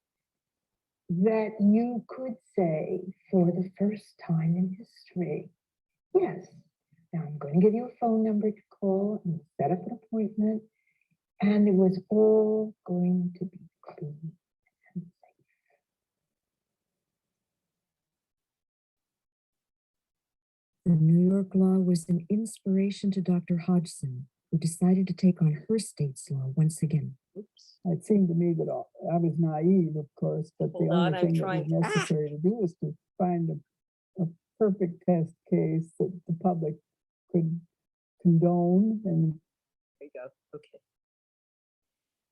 Speaker 4: that you could say for the first time in history, yes, now I'm going to give you a phone number to call and set up an appointment, and it was all going to be clean and safe.
Speaker 7: The New York law was an inspiration to Dr. Hodgson, who decided to take on her state's law once again.
Speaker 4: Oops. It seemed to me that I was naive, of course, but the
Speaker 3: Hold on,
Speaker 4: only
Speaker 3: I'm
Speaker 4: thing that
Speaker 3: trying-
Speaker 4: was necessary to do was to find a perfect test case that the public could condone. And
Speaker 3: There you go. Okay.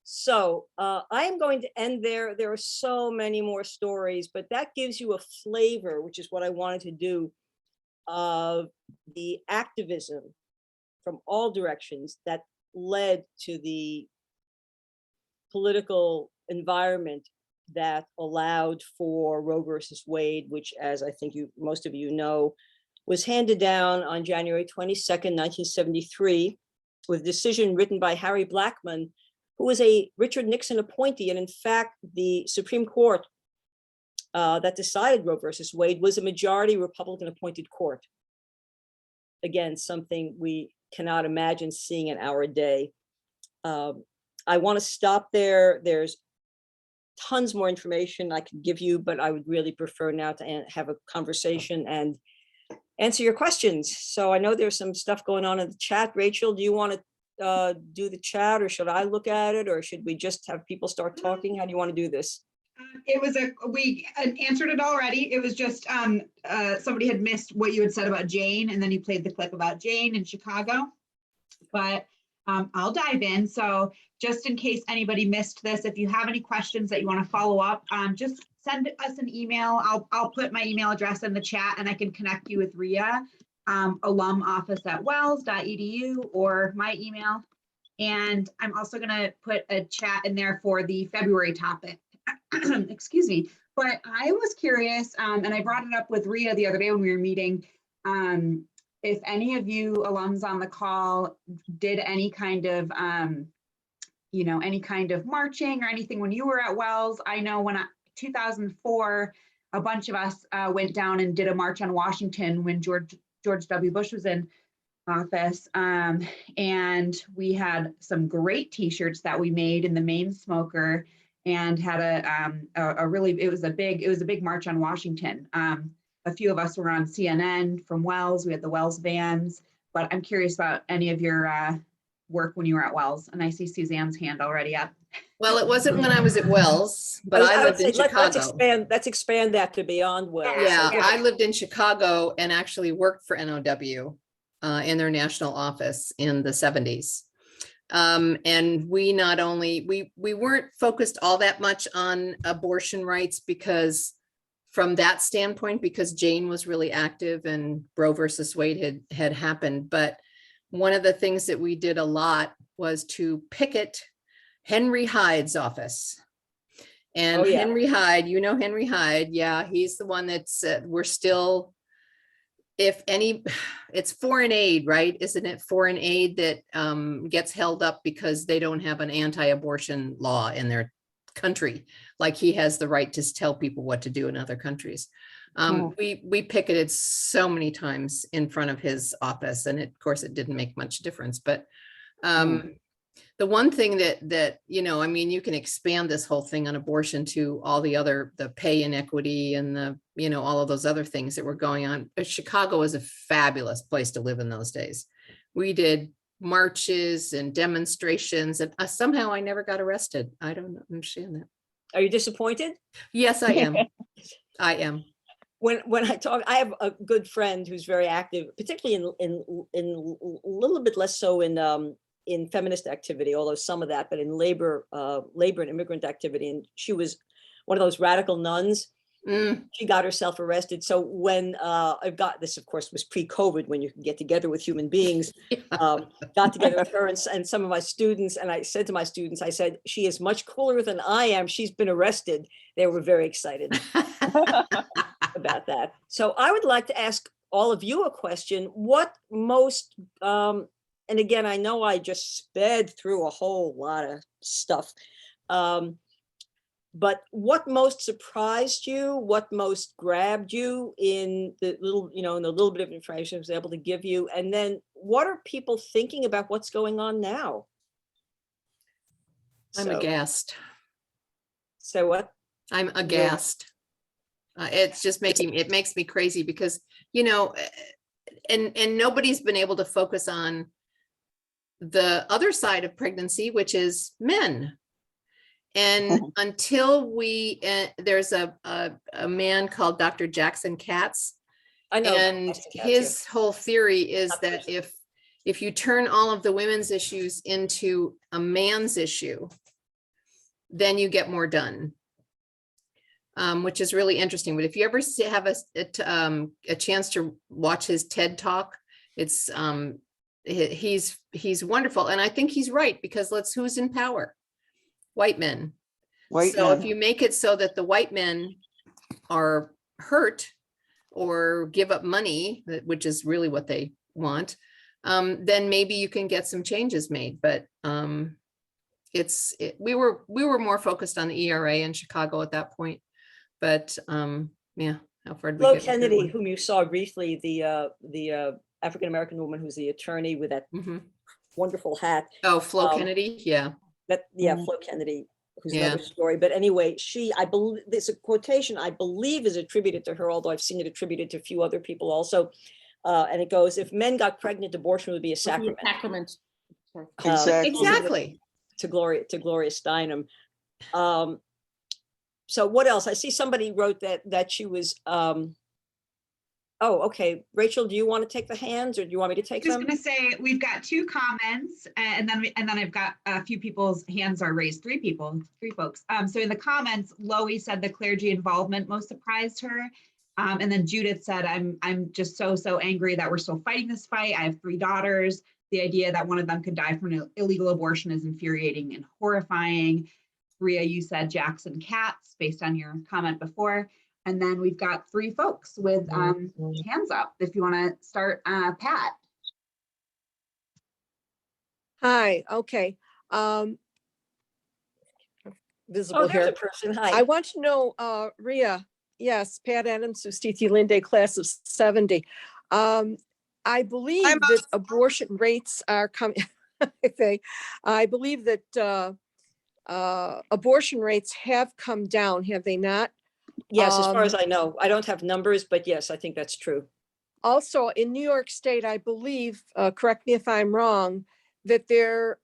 Speaker 3: So I am going to end there. There are so many more stories, but that gives you a flavor, which is what I wanted to do, of the activism from all directions that led to the political environment that allowed for Roe versus Wade, which, as I think most of you know, was handed down on January 22nd, 1973, with a decision written by Harry Blackmun, who was a Richard Nixon appointee. And in fact, the Supreme Court that decided Roe versus Wade was a majority Republican appointed court. Again, something we cannot imagine seeing in our day. I want to stop there. There's tons more information I could give you, but I would really prefer now to have a conversation and answer your questions. So I know there's some stuff going on in the chat. Rachel, do you want to do the chat, or should I look at it, or should we just have people start talking? How do you want to do this?
Speaker 1: We answered it already. It was just somebody had missed what you had said about Jane, and then you played the clip about Jane in Chicago. But I'll dive in. So just in case anybody missed this, if you have any questions that you want to follow up, just send us an email. I'll put my email address in the chat, and I can connect you with Rhea, alumoffice@wells.edu, or my email. And I'm also going to put a chat in there for the February topic. excuse me, but I was curious, and I brought it up with Rhea the other day when we were meeting, if any of you alums on the call did any kind of, any kind of marching or anything when you were at Wells. I know when 2004, a bunch of us went down and did a march on Washington when George W. Bush was in office. And we had some great t-shirts that we made in the main smoker and had it was a big march on Washington. A few of us were on CNN from Wells. We had the Wells vans, but I'm curious about any of your work when you were at Wells. And I see Suzanne's hand already up.
Speaker 2: Well, it wasn't when I was at Wells, but I
Speaker 3: would
Speaker 2: lived in
Speaker 3: say
Speaker 2: Chicago.
Speaker 3: Let's expand that to beyond Wells.
Speaker 2: Yeah,
Speaker 3: So,
Speaker 2: I lived in Chicago and actually worked for NOW in their national office in the 70s. And we not only, we weren't focused all that much on abortion rights because from that standpoint, because Jane was really active and Roe versus Wade had happened. But one of the things that we did a lot was to picket Henry Hyde's office. And
Speaker 3: Oh, yeah.
Speaker 2: Henry Hyde, Henry Hyde. Yeah, he's the one that's, we're still, it's foreign aid, right? Isn't it foreign aid that gets held up because they don't have an anti-abortion law in their country? Like he has the right to tell people what to do in other countries. We picketed so many times in front of his office, and of course it didn't make much difference. But the one thing that you can expand this whole thing on abortion to all the pay inequity and all of those other things that were going on. Chicago was a fabulous place to live in those days. We did marches and demonstrations, and somehow I never got arrested. I don't understand that.
Speaker 3: Are you disappointed?
Speaker 2: Yes, I am. I am.
Speaker 3: When I talk, I have a good friend who's very active, particularly in a little bit less so in feminist activity, although some of that, but in labor and immigrant activity. And she was one of those radical nuns. She got herself arrested. So when this, of course, was pre-COVID, when you can get together with human beings, got together with her and some of my students. And I said to my students, I said, she is much cooler than I am. She's been arrested. They were very excited about that. So I would like to ask all of you a question. What most, and again, I know I just sped through a whole lot of stuff. But what most surprised you? What most grabbed you in the little, in the little bit of information I was able to give you? And then what are people thinking about what's going on now?
Speaker 2: I'm aghast.
Speaker 3: So what?
Speaker 2: I'm aghast. It's just it makes me crazy because, and nobody's been able to focus on the other side of pregnancy, which is men. And until there's a man called Dr. Jackson Katz,
Speaker 3: I know,
Speaker 2: and his whole theory is that if you turn all of the women's issues into a man's issue, then you get more done, which is really interesting. But if you ever have a chance to watch his TED Talk, it's he's wonderful, and I think he's right because who's in power? White men. If you make it so that the white men are hurt or give up money, which is really what they want, then maybe you can get some changes made. But we were more focused on the ERA in Chicago at that point. But yeah, how far did we
Speaker 3: Flo
Speaker 2: get?
Speaker 3: Kennedy, whom you saw briefly, the African-American woman who's the attorney with that wonderful hat.
Speaker 2: Oh, Flo Kennedy, yeah.
Speaker 3: Flo Kennedy, who's another story. But anyway, I believe there's a quotation I believe is attributed to her, although I've seen it attributed to a few other people also. And it goes, if men got pregnant, abortion would be a sacrament.
Speaker 2: Exactly.
Speaker 3: To Gloria Steinem. So what else? I see somebody wrote that she was oh, okay. Rachel, do you want to take the hands or do you want me to take them?
Speaker 1: I'm just going to say we've got 2 comments and then I've got a few people's hands are raised. 3 folks. So in the comments, Loie said the clergy involvement most surprised her. And then Judith said, I'm just so angry that we're still fighting this fight. I have 3 daughters. The idea that one of them could die from an illegal abortion is infuriating and horrifying. Rhea, you said Jackson Katz based on your comment before. And then we've got 3 folks with hands up. If you want to start, Pat.
Speaker 12: Hi, okay.
Speaker 3: Visible
Speaker 12: Oh,
Speaker 3: here.
Speaker 12: there's a
Speaker 3: Person,
Speaker 12: I
Speaker 3: hi.
Speaker 12: want to know, Rhea, yes, Pat Adams, Sustithi Linde, class of 70. I believe that abortion rates are coming, I believe that abortion rates have come down, have they not?
Speaker 3: Yes, as far as I know, I don't have numbers, but yes, I think that's true.
Speaker 12: Also, in New York State, I believe, correct me if I'm wrong, that there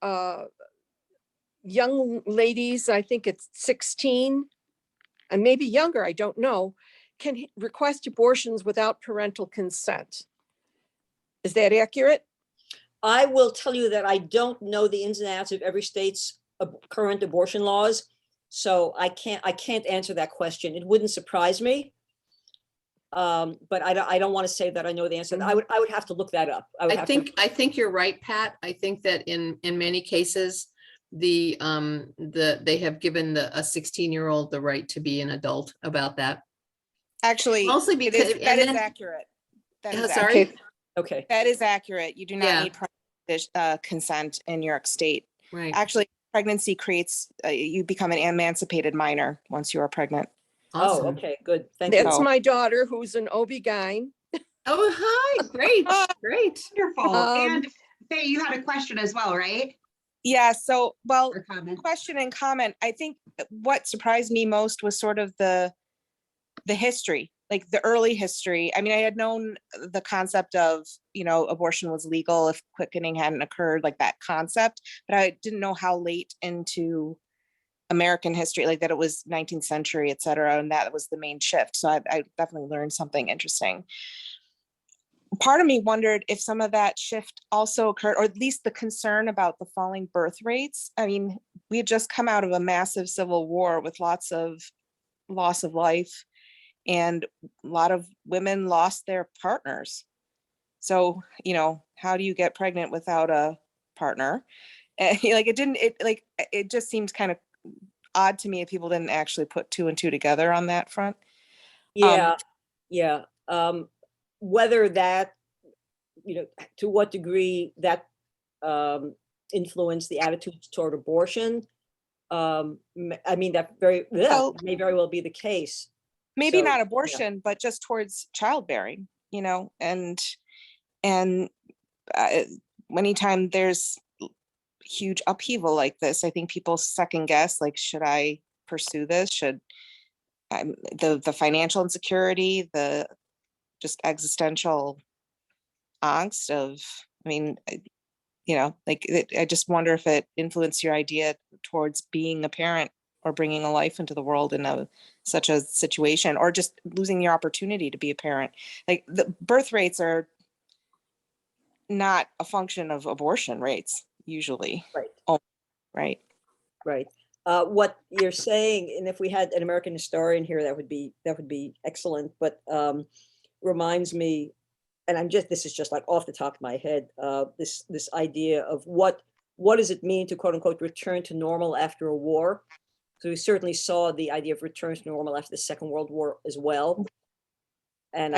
Speaker 12: young ladies, I think it's 16 and maybe younger, I don't know, can request abortions without parental consent. Is that accurate?
Speaker 3: I will tell you that I don't know the ins and outs of every state's current abortion laws. So I can't answer that question. It wouldn't surprise me. But I don't want to say that I know the answer. I would have to look that up.
Speaker 2: I think you're right, Pat. I think that in many cases, they have given a 16-year-old the right to be an adult about that.
Speaker 13: Actually,
Speaker 2: Mostly because
Speaker 13: that is accurate. That is
Speaker 2: sorry.
Speaker 13: accurate.
Speaker 3: Okay.
Speaker 13: That is accurate. You do not
Speaker 2: Yeah.
Speaker 13: need consent in New York State.
Speaker 2: Right.
Speaker 13: Actually, pregnancy creates you become an emancipated minor once you are pregnant.
Speaker 2: Awesome.
Speaker 3: Oh, okay, good. Thank you.
Speaker 12: That's my daughter, who's an OB-GYN.
Speaker 2: Oh, hi. Great. Great.
Speaker 1: Wonderful.
Speaker 12: Um,
Speaker 1: And Faye, you had a question as well, right?
Speaker 13: Yeah. So, well,
Speaker 1: Or comment?
Speaker 13: question and comment. I think what surprised me most was sort of the history, like the early history. I mean, I had known the concept of, abortion was legal if quickening hadn't occurred, like that concept, but I didn't know how late into American history, like that it was 19th century, et cetera, and that was the main shift. So I definitely learned something interesting. Part of me wondered if some of that shift also occurred, or at least the concern about the falling birth rates. I mean, we had just come out of a massive civil war with lots of loss of life, and a lot of women lost their partners. So, how do you get pregnant without a partner? And it just seems kind of odd to me if people didn't actually put 2 and 2 together on that front.
Speaker 3: Yeah, yeah. Whether that, to what degree that influenced the attitudes toward abortion, I mean, that may very well be the case.
Speaker 13: Maybe
Speaker 3: So,
Speaker 13: not
Speaker 3: yeah.
Speaker 13: abortion, but just towards childbearing, and anytime there's huge upheaval like this, I think people second guess, like, should I pursue this? Should the financial insecurity, the just existential angst of, I just wonder if it influenced your idea towards being a parent or bringing a life into the world in such a situation, or just losing your opportunity to be a parent. Like, the birth rates are not a function of abortion rates usually.
Speaker 3: Right.
Speaker 13: Oh, right.
Speaker 3: Right. What you're saying, and if we had an American historian here, that would be excellent. But reminds me, and this is just like off the top of my head, this idea of what does it mean to quote unquote return to normal after a war? So we certainly saw the idea of return to normal after the Second World War as well. And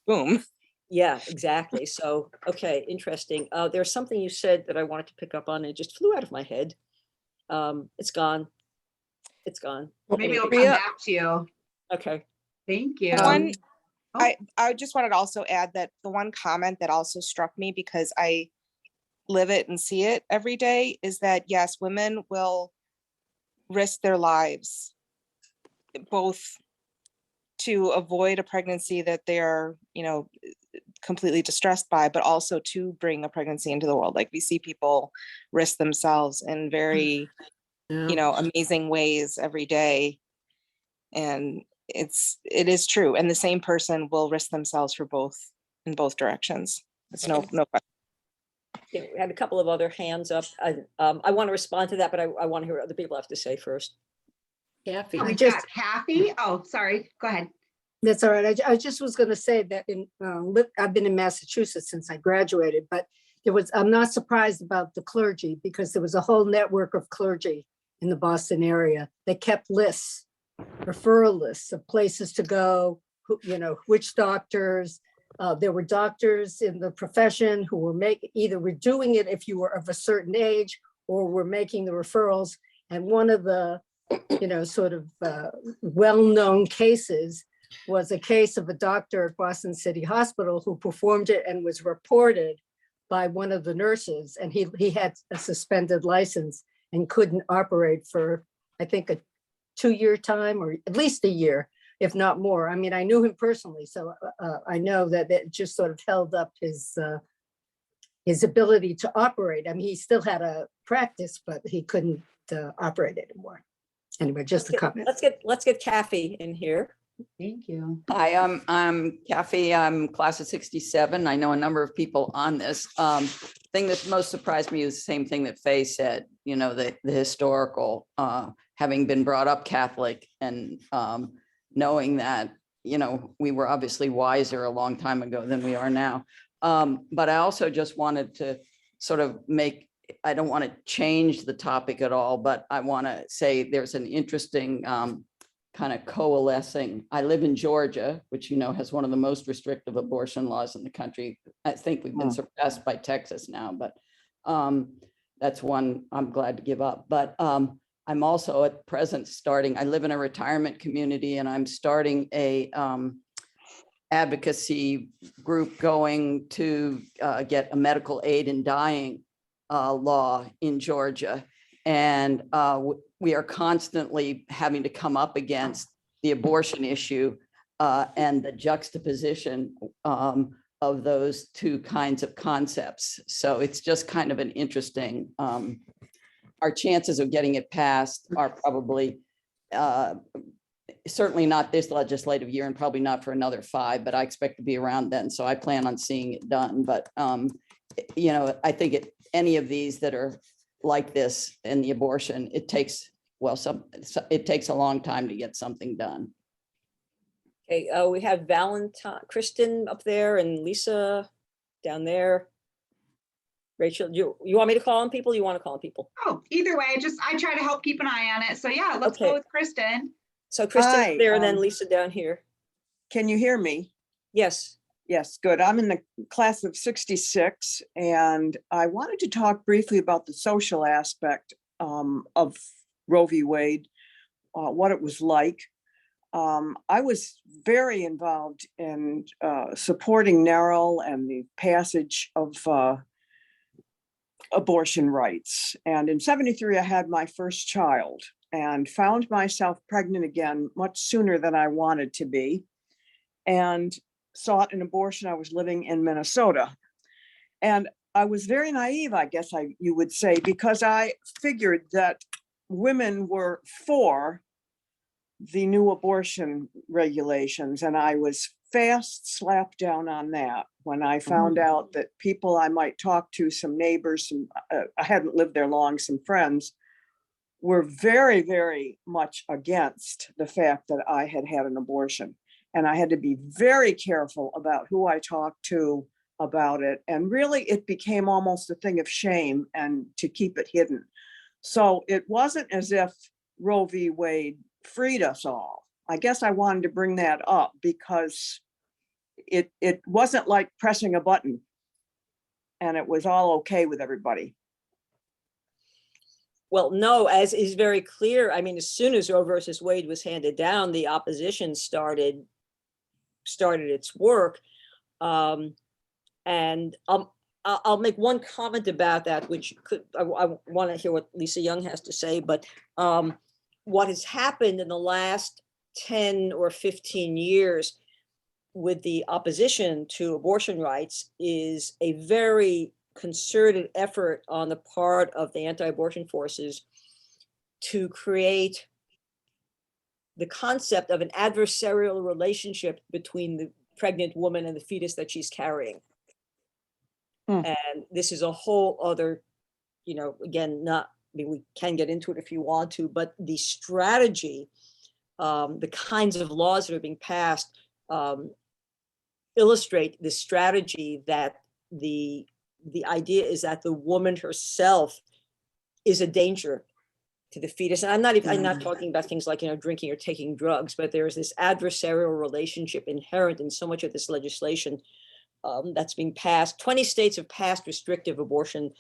Speaker 13: boom.
Speaker 3: Yeah, exactly. So, okay, interesting. There's something you said that I wanted to pick up on, and it just flew out of my head. It's gone. It's gone.
Speaker 1: Maybe it'll come back to you.
Speaker 3: Okay.
Speaker 1: Thank you.
Speaker 13: I just wanted to also add that the one comment that also struck me, because I live it and see it every day, is that yes, women will risk their lives, both to avoid a pregnancy that they're, completely distressed by, but also to bring a pregnancy into the world. Like, we see people risk themselves in very, amazing ways every day. And it is true. And the same person will risk themselves in both directions. It's no question.
Speaker 3: Yeah, we had a couple of other hands up. I want to respond to that, but I want to hear what other people have to say first.
Speaker 2: Kathy.
Speaker 1: We just Kathy. Oh, sorry. Go ahead.
Speaker 14: That's all right. I just was going to say that I've been in Massachusetts since I graduated, but I'm not surprised about the clergy, because there was a whole network of clergy in the Boston area. They kept lists, referral lists of places to go, which doctors. There were doctors in the profession who were either were doing it if you were of a certain age or were making the referrals. And one of the, well-known cases was a case of a doctor at Boston City Hospital who performed it and was reported by one of the nurses. And he had a suspended license and couldn't operate for, I think, a 2-year time, or at least a year, if not more. I mean, I knew him personally, so I know that it just sort of held up his ability to operate. I mean, he still had a practice, but he couldn't operate anymore. Anyway, just a comment.
Speaker 3: Let's get Kathy in here.
Speaker 1: Thank you.
Speaker 15: Hi, I'm Kathy. I'm class of 67. I know a number of people on this. Thing that most surprised me is the same thing that Faye said, the historical, having been brought up Catholic and knowing that, we were obviously wiser a long time ago than we are now. But I also just wanted to sort of I don't want to change the topic at all, but I want to say there's an interesting kind of coalescing. I live in Georgia, which, has one of the most restrictive abortion laws in the country. I think we've been surpassed by Texas now, but that's one I'm glad to give up. But I'm also at present I live in a retirement community, and I'm starting a advocacy group going to get a medical aid in dying law in Georgia. And we are constantly having to come up against the abortion issue and the juxtaposition of those two kinds of concepts. So it's just kind of an interesting, our chances of getting it passed are probably certainly not this legislative year and probably not for another 5, but I expect to be around then. So I plan on seeing it done. But, I think any of these that are like this in the abortion, it takes a long time to get something done.
Speaker 3: Okay, we have Kristen up there and Lisa down there. Rachel, you want me to call on people? You want to call on people?
Speaker 1: Oh, either way, I try to help keep an eye on it. So yeah, let's go with Kristen.
Speaker 3: So Kristen
Speaker 12: Hi,
Speaker 3: there and then Lisa down here.
Speaker 12: Can you hear me?
Speaker 3: Yes.
Speaker 12: Yes, good. I'm in the class of 66, and I wanted to talk briefly about the social aspect of Roe v. Wade, what it was like. I was very involved in supporting NARAL and the passage of abortion rights. And in 73, I had my first child and found myself pregnant again much sooner than I wanted to be, and sought an abortion. I was living in Minnesota. And I was very naive, I guess you would say, because I figured that women were for the new abortion regulations. And I was fast slapped down on that when I found out that people I might talk to, some neighbors, I hadn't lived there long, some friends, were very, very much against the fact that I had had an abortion. And I had to be very careful about who I talked to about it. And really, it became almost a thing of shame and to keep it hidden. So it wasn't as if Roe v. Wade freed us all. I guess I wanted to bring that up because it wasn't like pressing a button and it was all okay with everybody.
Speaker 3: Well, no, as is very clear. I mean, as soon as Roe versus Wade was handed down, the opposition started its work. And I'll make one comment about that, which I want to hear what Lisa Young has to say, but what has happened in the last 10 or 15 years with the opposition to abortion rights is a very concerted effort on the part of the anti-abortion forces to create the concept of an adversarial relationship between the pregnant woman and the fetus that she's carrying. And this is a whole other, again, we can get into it if you want to, but the strategy, the kinds of laws that are being passed illustrate the strategy that the idea is that the woman herself is a danger to the fetus. And I'm not talking about things like, drinking or taking drugs, but there is this adversarial relationship inherent in so much of this legislation that's being passed. 20 states have passed restrictive abortion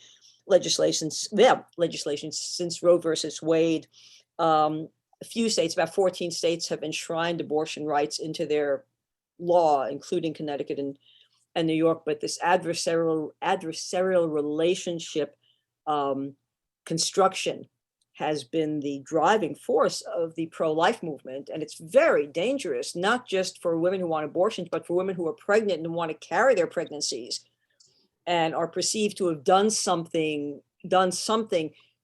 Speaker 3: legislation since Roe versus Wade. A few states, about 14 states, have enshrined abortion rights into their law, including Connecticut and New York. But this adversarial relationship construction has been the driving force of the pro-life movement. And it's very dangerous, not just for women who want abortions, but for women who are pregnant and want to carry their pregnancies and are perceived to have done something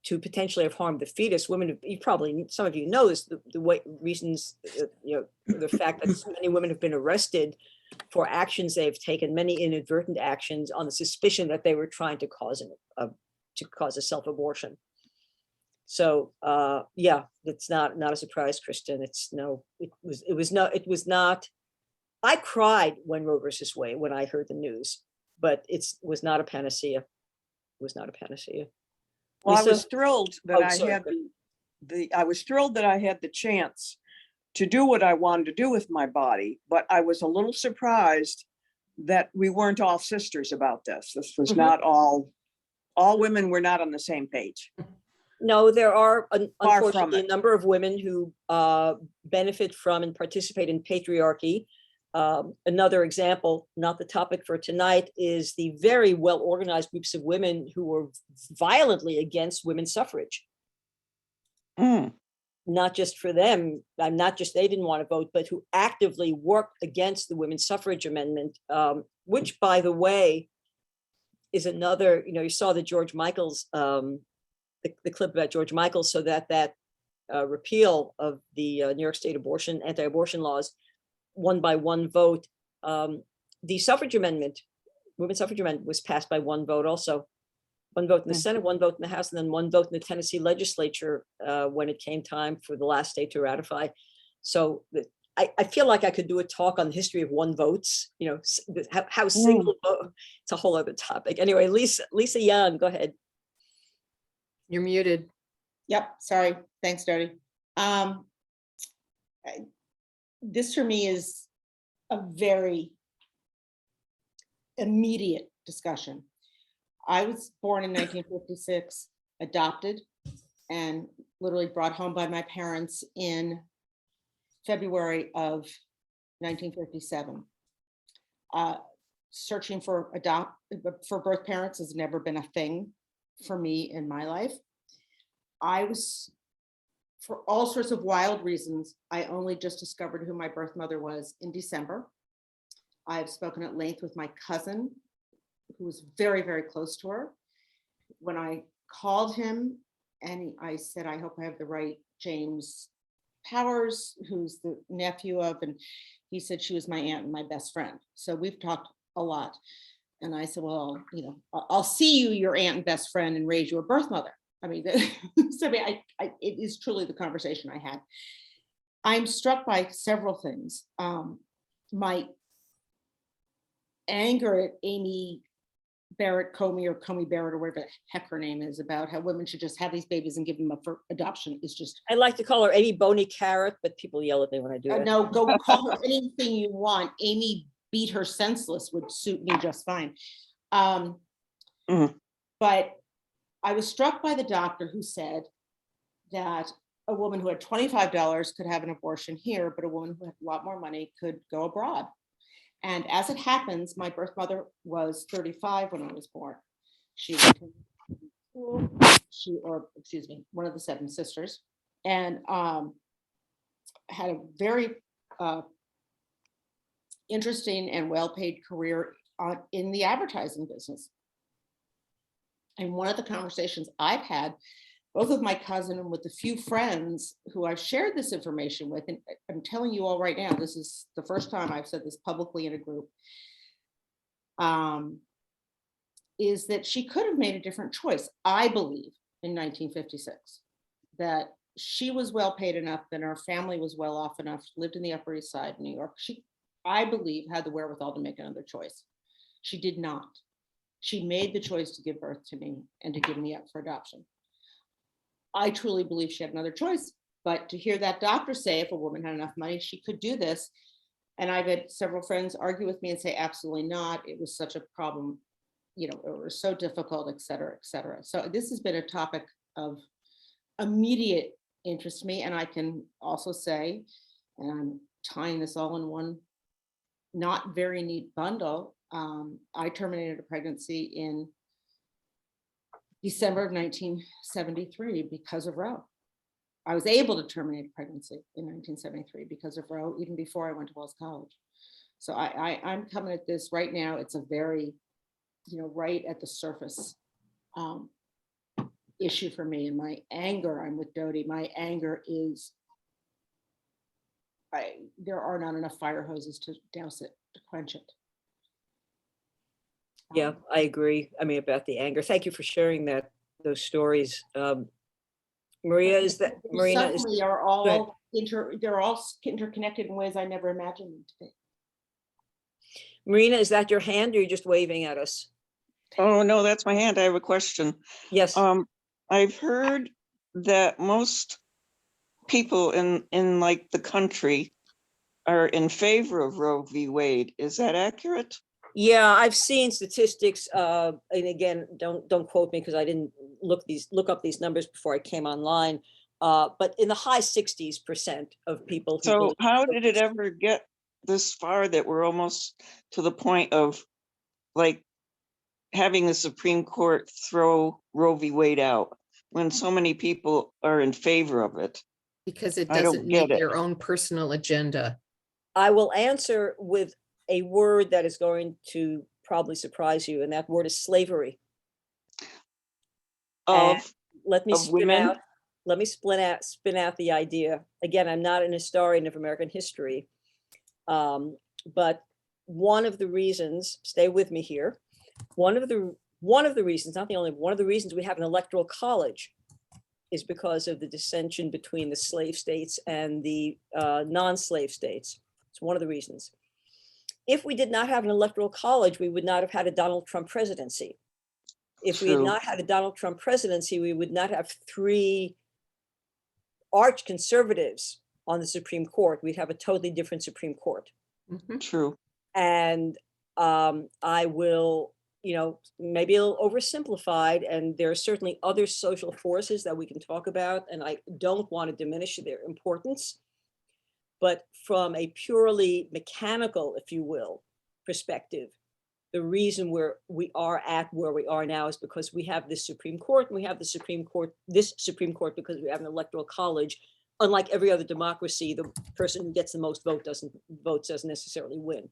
Speaker 3: to potentially have harmed the fetus. Women, some of you know this, the way reasons, the fact that so many women have been arrested for actions they've taken, many inadvertent actions, on the suspicion that they were trying to cause a self-abortion. So yeah, it's not a surprise, Kristen. It was not. I cried when Roe versus Wade, when I heard the news, but it was not a panacea. It was not a panacea.
Speaker 16: Well,
Speaker 3: Lisa?
Speaker 16: I was thrilled that I was thrilled that I had the chance to do what I wanted to do with my body, but I was a little surprised that we weren't all sisters about this. This was not all women were not on the same page.
Speaker 3: No, there are
Speaker 16: Far from
Speaker 3: unfortunately
Speaker 16: it.
Speaker 3: a number of women who benefit from and participate in patriarchy. Another example, not the topic for tonight, is the very well organized groups of women who were violently against women's suffrage. Not just for them, not just they didn't want to vote, but who actively worked against the women's suffrage amendment, which, by the way, is another, you saw the George Michael's, the clip about George Michael, so that repeal of the New York State anti-abortion laws, 1-by-1 vote. The suffrage amendment, women's suffrage amendment, was passed by 1 vote also. 1 vote in the Senate, 1 vote in the House, and then 1 vote in the Tennessee legislature when it came time for the last state to ratify. So I feel like I could do a talk on the history of 1 votes, how single vote, it's a whole other topic. Anyway, Lisa Young, go ahead.
Speaker 2: You're muted.
Speaker 9: Yep, sorry. Thanks, Dodie. This for me is a very immediate discussion. I was born in 1956, adopted, and literally brought home by my parents in February of 1957. Searching for birth parents has never been a thing for me in my life. I was, for all sorts of wild reasons, I only just discovered who my birth mother was in December. I've spoken at length with my cousin, who was very, very close to her. When I called him and I said, I hope I have the right James Powers, who's the nephew of, and he said she was my aunt and my best friend. So we've talked a lot. And I said, well, I'll see you, your aunt and best friend, and raise your birth mother. I mean, so it is truly the conversation I had. I'm struck by several things. My anger at Amy Barrett Comey, or Comey Barrett, or whatever the heck her name is, about how women should just have these babies and give them up for adoption is just.
Speaker 3: I like to call her Amy Boney Carrot, but people yell at me when I do it.
Speaker 9: No, go call her anything you want. Amy beat her senseless would suit me just fine. But I was struck by the doctor who said that a woman who had $25 could have an abortion here, but a woman who had a lot more money could go abroad. And as it happens, my birth mother was 35 when I was born. She went to school, one of the 7 sisters, and had a very interesting and well-paid career in the advertising business. And one of the conversations I've had, both with my cousin and with a few friends who I've shared this information with, and I'm telling you all right now, this is the first time I've said this publicly in a group, is that she could have made a different choice, I believe, in 1956, that she was well paid enough, that her family was well off enough, lived in the Upper East Side of New York. She, I believe, had the wherewithal to make another choice. She did not. She made the choice to give birth to me and to give me up for adoption. I truly believe she had another choice. But to hear that doctor say if a woman had enough money, she could do this. And I've had several friends argue with me and say, absolutely not. It was such a problem, you know, it was so difficult, et cetera, et cetera. So this has been a topic of immediate interest to me. And I can also say, and I'm tying this all in one not very neat bundle, I terminated a pregnancy in December of 1973 because of Roe. I was able to terminate a pregnancy in 1973 because of Roe, even before I went to Wells College. So I'm coming at this right now. It's a very, you know, right at the surface issue for me. And my anger, I'm with Dodie, my anger is, there are not enough fire hoses to douse it, to quench it.
Speaker 3: Yeah, I agree. I mean, about the anger. Thank you for sharing those stories. Maria, is that Marina?
Speaker 9: Suddenly are all they're all interconnected in ways I never imagined them to be.
Speaker 3: Marina, is that your hand or you're just waving at us?
Speaker 17: Oh, no, that's my hand. I have a question.
Speaker 3: Yes.
Speaker 17: I've heard that most people in like the country are in favor of Roe v. Wade. Is that accurate?
Speaker 3: Yeah, I've seen statistics, and again, don't quote me because I didn't look up these numbers before I came online. But in the high 60% of people.
Speaker 17: So how did it ever get this far that we're almost to the point of like having the Supreme Court throw Roe v. Wade out when so many people are in favor of it?
Speaker 2: Because it
Speaker 17: I
Speaker 2: doesn't
Speaker 17: don't
Speaker 2: meet
Speaker 17: get it.
Speaker 2: their own personal agenda.
Speaker 3: I will answer with a word that is going to probably surprise you, and that word is slavery. Let me spin out the idea. Again, I'm not an historian of American history, but one of the reasons, stay with me here, one of the reasons, not the only one of the reasons we have an electoral college is because of the dissension between the slave states and the non-slave states. It's one of the reasons. If we did not have an electoral college, we would not have had a Donald Trump presidency. If we had not had a Donald Trump presidency, we would not have 3 arch conservatives on the Supreme Court. We'd have a totally different Supreme Court.
Speaker 17: True.
Speaker 3: And I will, you know, maybe a little oversimplified, and there are certainly other social forces that we can talk about, and I don't want to diminish their importance. But from a purely mechanical, if you will, perspective, the reason we are at where we are now is because we have this Supreme Court, and we have this Supreme Court because we have an electoral college. Unlike every other democracy, the person who gets the most votes doesn't necessarily win.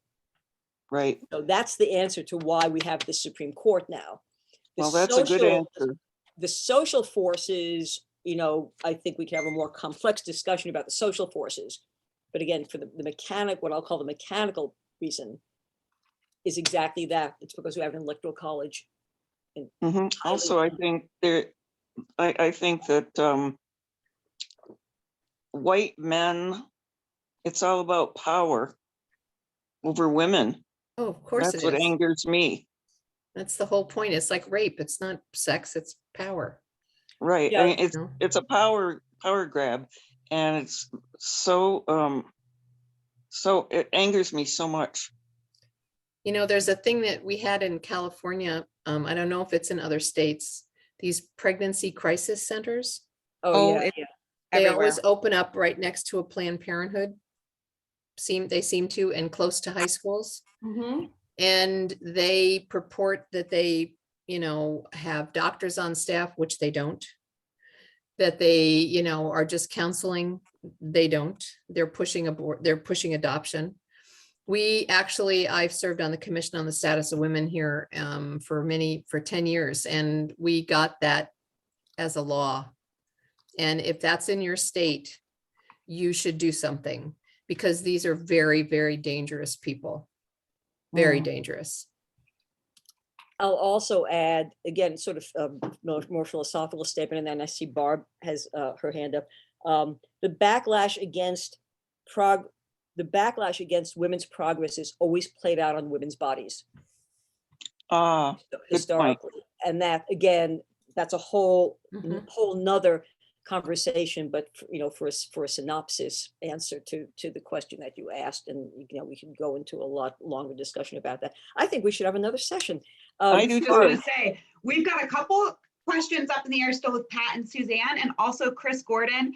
Speaker 17: Right.
Speaker 3: So that's the answer to why we have the Supreme Court now.
Speaker 17: Well, that's a good answer.
Speaker 3: The social forces, you know, I think we can have a more complex discussion about the social forces. But again, for the mechanic, what I'll call the mechanical reason is exactly that. It's because we have an electoral college.
Speaker 17: Also, I think I think that white men, it's all about power over women.
Speaker 2: Oh, of course
Speaker 17: That's
Speaker 2: it
Speaker 17: what
Speaker 2: is.
Speaker 17: angers me.
Speaker 2: That's the whole point. It's like rape. It's not sex, it's power.
Speaker 17: Right.
Speaker 3: Yeah.
Speaker 17: I mean, it's a power grab, and it's so it angers me so much.
Speaker 2: You know, there's a thing that we had in California. I don't know if it's in other states, these pregnancy crisis centers.
Speaker 3: Oh yeah.
Speaker 2: They
Speaker 13: Everywhere.
Speaker 2: always open up right next to a Planned Parenthood. They seem to, and close to high schools. And they purport that they, you know, have doctors on staff, which they don't. That they, you know, are just counseling. They don't. They're pushing adoption. I've served on the Commission on the Status of Women here for 10 years, and we got that as a law. And if that's in your state, you should do something, because these are very, very dangerous people. Very dangerous.
Speaker 3: I'll also add, again, sort of more philosophical statement, and then I see Barb has her hand up. The backlash against women's progress is always played out on women's bodies. Historically. And that, again, that's a whole nother, conversation, but for a synopsis answer to the question that you asked, and we can go into a lot longer discussion about that. I think we should have another session.
Speaker 17: I do
Speaker 1: I was going
Speaker 17: too.
Speaker 1: to say, we've got a couple questions up in the air still with Pat and Suzanne, and also Chris Gordon,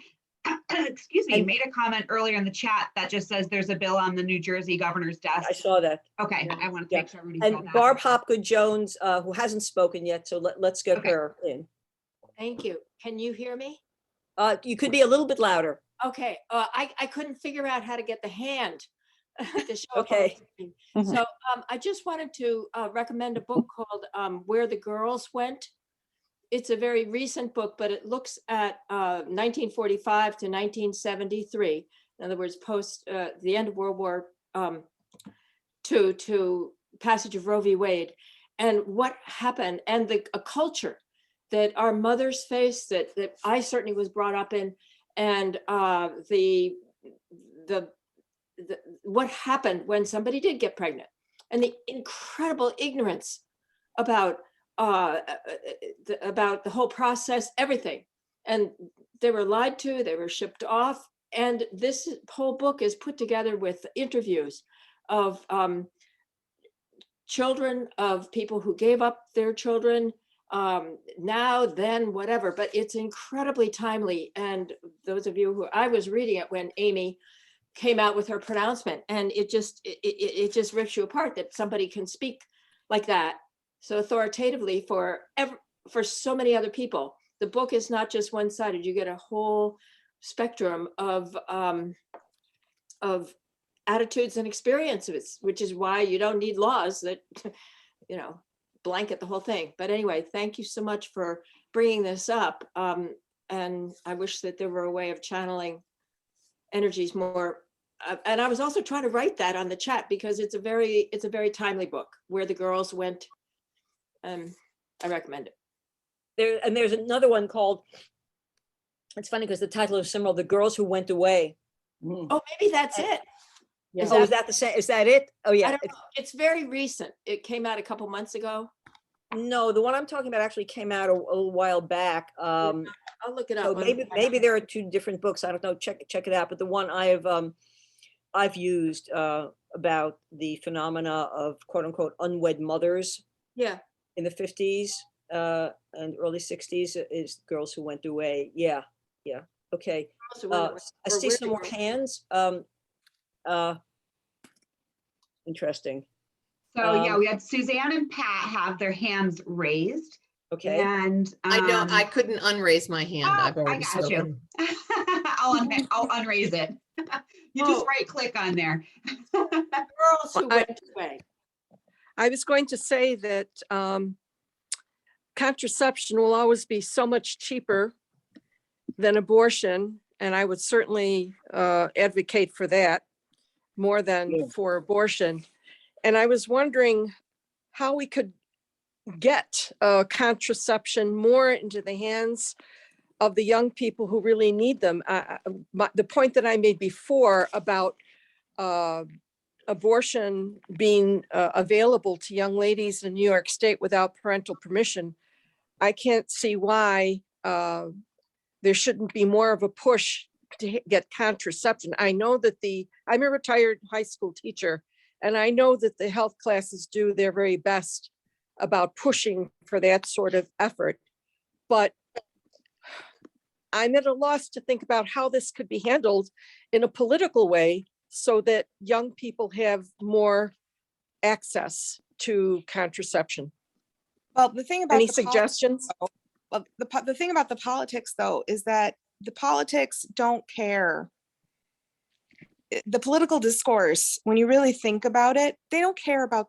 Speaker 1: excuse me, made a comment earlier in the chat that just says there's a bill on the New Jersey governor's desk.
Speaker 3: I saw that.
Speaker 1: Okay, I want to make sure everybody's got
Speaker 3: And
Speaker 1: that.
Speaker 3: Barb Hopgood Jones, who hasn't spoken yet, so let's get her in.
Speaker 18: Thank you. Can you hear me?
Speaker 3: You could be a little bit louder.
Speaker 18: Okay. I couldn't figure out how to get the hand to show up on
Speaker 3: Okay.
Speaker 18: the screen. So I just wanted to recommend a book called Where the Girls Went. It's a very recent book, but it looks at 1945 to 1973. In other words, post the end of World War II to passage of Roe v. Wade, and what happened, and a culture that our mothers faced, that I certainly was brought up in, and what happened when somebody did get pregnant, and the incredible ignorance about the whole process, everything. And they were lied to, they were shipped off. And this whole book is put together with interviews of children, of people who gave up their children, now, then, whatever, but it's incredibly timely. And those of you who, I was reading it when Amy came out with her pronouncement, and it just rips you apart that somebody can speak like that so authoritatively for so many other people. The book is not just one-sided. You get a whole spectrum of attitudes and experiences, which is why you don't need laws that, blanket the whole thing. But anyway, thank you so much for bringing this up. And I wish that there were a way of channeling energies more. And I was also trying to write that on the chat because it's a very timely book, Where the Girls Went. I recommend it.
Speaker 3: There's another one called, it's funny because the title is similar, The Girls Who Went Away.
Speaker 18: Oh, maybe that's it.
Speaker 3: Yeah. Is that the same? Is that it? Oh yeah.
Speaker 18: I don't know. It's very recent. It came out a couple months ago.
Speaker 3: No, the one I'm talking about actually came out a little while back.
Speaker 18: I'll look it up.
Speaker 3: So maybe there are two different books. I don't know. Check it out. But the one I've used about the phenomena of quote unquote unwed mothers.
Speaker 18: Yeah.
Speaker 3: In the 50s and early 60s is Girls Who Went Away. Yeah. Okay. I see some more hands. Interesting.
Speaker 1: So yeah, we had Suzanne and Pat have their hands raised.
Speaker 3: Okay.
Speaker 1: And
Speaker 2: I couldn't unraise my hand. I've already
Speaker 1: I got
Speaker 2: spoken.
Speaker 1: you. I'll unraise it. You just right click on there.
Speaker 18: Girls Who Went Away.
Speaker 12: I was going to say that contraception will always be so much cheaper than abortion, and I would certainly advocate for that more than for abortion. And I was wondering how we could get contraception more into the hands of the young people who really need them. The point that I made before about abortion being available to young ladies in New York State without parental permission, I can't see why there shouldn't be more of a push to get contraception. I know that I'm a retired high school teacher, and I know that the health classes do their very best about pushing for that sort of effort. But I'm at a loss to think about how this could be handled in a political way so that young people have more access to contraception.
Speaker 13: Well, the thing about
Speaker 12: Any suggestions?
Speaker 13: Well, the thing about the politics, though, is that the politics don't care. The political discourse, when you really think about it, they don't care about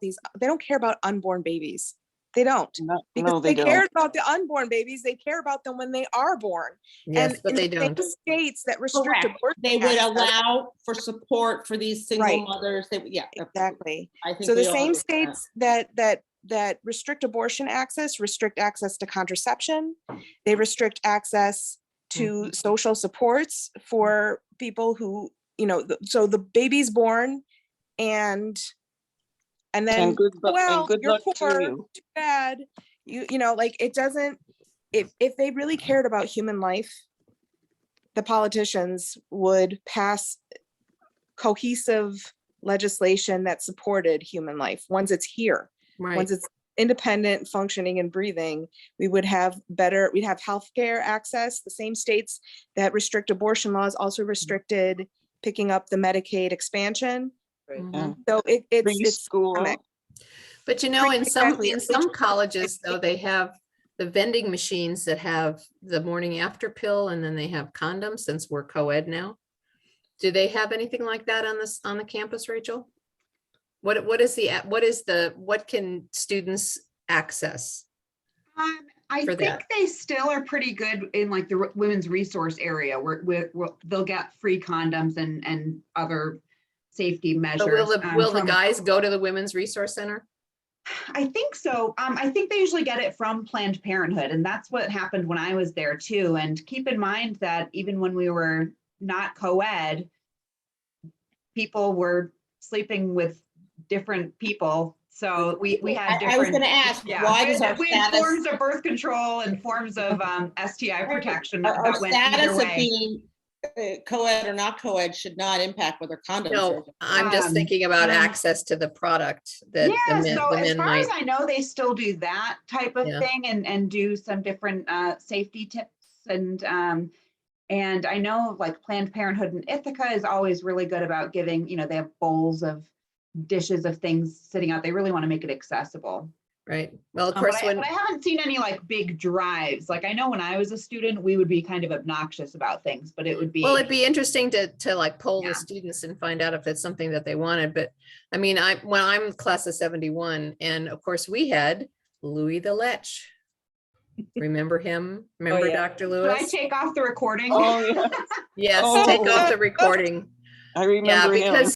Speaker 13: unborn babies. They don't. Because they care about the unborn babies. They care about them when they are born.
Speaker 2: Yes, but they
Speaker 13: in the
Speaker 2: don't.
Speaker 13: States that restrict abortion,
Speaker 9: They would allow for support for these single mothers. Yeah,
Speaker 13: exactly.
Speaker 9: I think
Speaker 13: So the
Speaker 9: we all
Speaker 13: same
Speaker 9: understand.
Speaker 13: states that restrict abortion access, restrict access to contraception. They restrict access to social supports for people who, so the baby's born and then,
Speaker 17: good
Speaker 13: you're
Speaker 17: luck to
Speaker 13: poor,
Speaker 17: you.
Speaker 13: too bad. Like it doesn't, if they really cared about human life, the politicians would pass cohesive legislation that supported human life. Once it's here,
Speaker 2: Right.
Speaker 13: once it's independent, functioning and breathing, we'd have healthcare access. The same states that restrict abortion laws also restricted picking up the Medicaid expansion.
Speaker 2: Mhm.
Speaker 13: So it's
Speaker 17: school.
Speaker 2: But you know, in some
Speaker 13: Exactly.
Speaker 2: colleges, though, they have the vending machines that have the morning after pill, and then they have condoms, since we're co-ed now. Do they have anything like that on the campus, Rachel? What can students access?
Speaker 1: I
Speaker 2: for
Speaker 1: think
Speaker 2: that?
Speaker 1: they still are pretty good in like the women's resource area where they'll get free condoms and other safety measures.
Speaker 2: So will the
Speaker 1: from-
Speaker 2: guys go to the Women's Resource Center?
Speaker 1: I think so. I think they usually get it from Planned Parenthood, and that's what happened when I was there too. And keep in mind that even when we were not co-ed, people were sleeping with different people. So we had different.
Speaker 9: I was going to ask, why does our
Speaker 1: we had
Speaker 9: status,
Speaker 1: forms of birth control and forms of STI protection
Speaker 9: our
Speaker 1: that went
Speaker 9: status
Speaker 1: either
Speaker 9: of
Speaker 1: way.
Speaker 9: being co-ed or not co-ed should not impact whether condoms are.
Speaker 2: No, I'm just thinking about access to the product that
Speaker 1: Yeah,
Speaker 2: the
Speaker 1: so as
Speaker 2: men
Speaker 1: far
Speaker 2: might.
Speaker 1: as I know, they still do that type of
Speaker 2: Yeah.
Speaker 1: thing and do some different safety tips and I know like Planned Parenthood and Ithaca is always really good about giving, they have bowls of dishes of things sitting out. They really want to make it accessible.
Speaker 2: Right. Well, of
Speaker 1: But
Speaker 2: course,
Speaker 1: I haven't seen any like big drives. Like I know when I was a student, we would be kind of obnoxious about things, but it would be.
Speaker 2: well, it'd be interesting to like poll
Speaker 1: Yeah.
Speaker 2: the students and find out if it's something that they wanted. But I mean, when I'm class of 71, and of course we had Louis the Lech. Remember him? Remember
Speaker 3: yeah.
Speaker 2: Dr.
Speaker 1: Should
Speaker 2: Lewis?
Speaker 1: I take off the recording?
Speaker 17: Oh, yeah.
Speaker 2: Yes,
Speaker 17: Oh.
Speaker 2: take off the recording.
Speaker 17: I remember him.
Speaker 2: because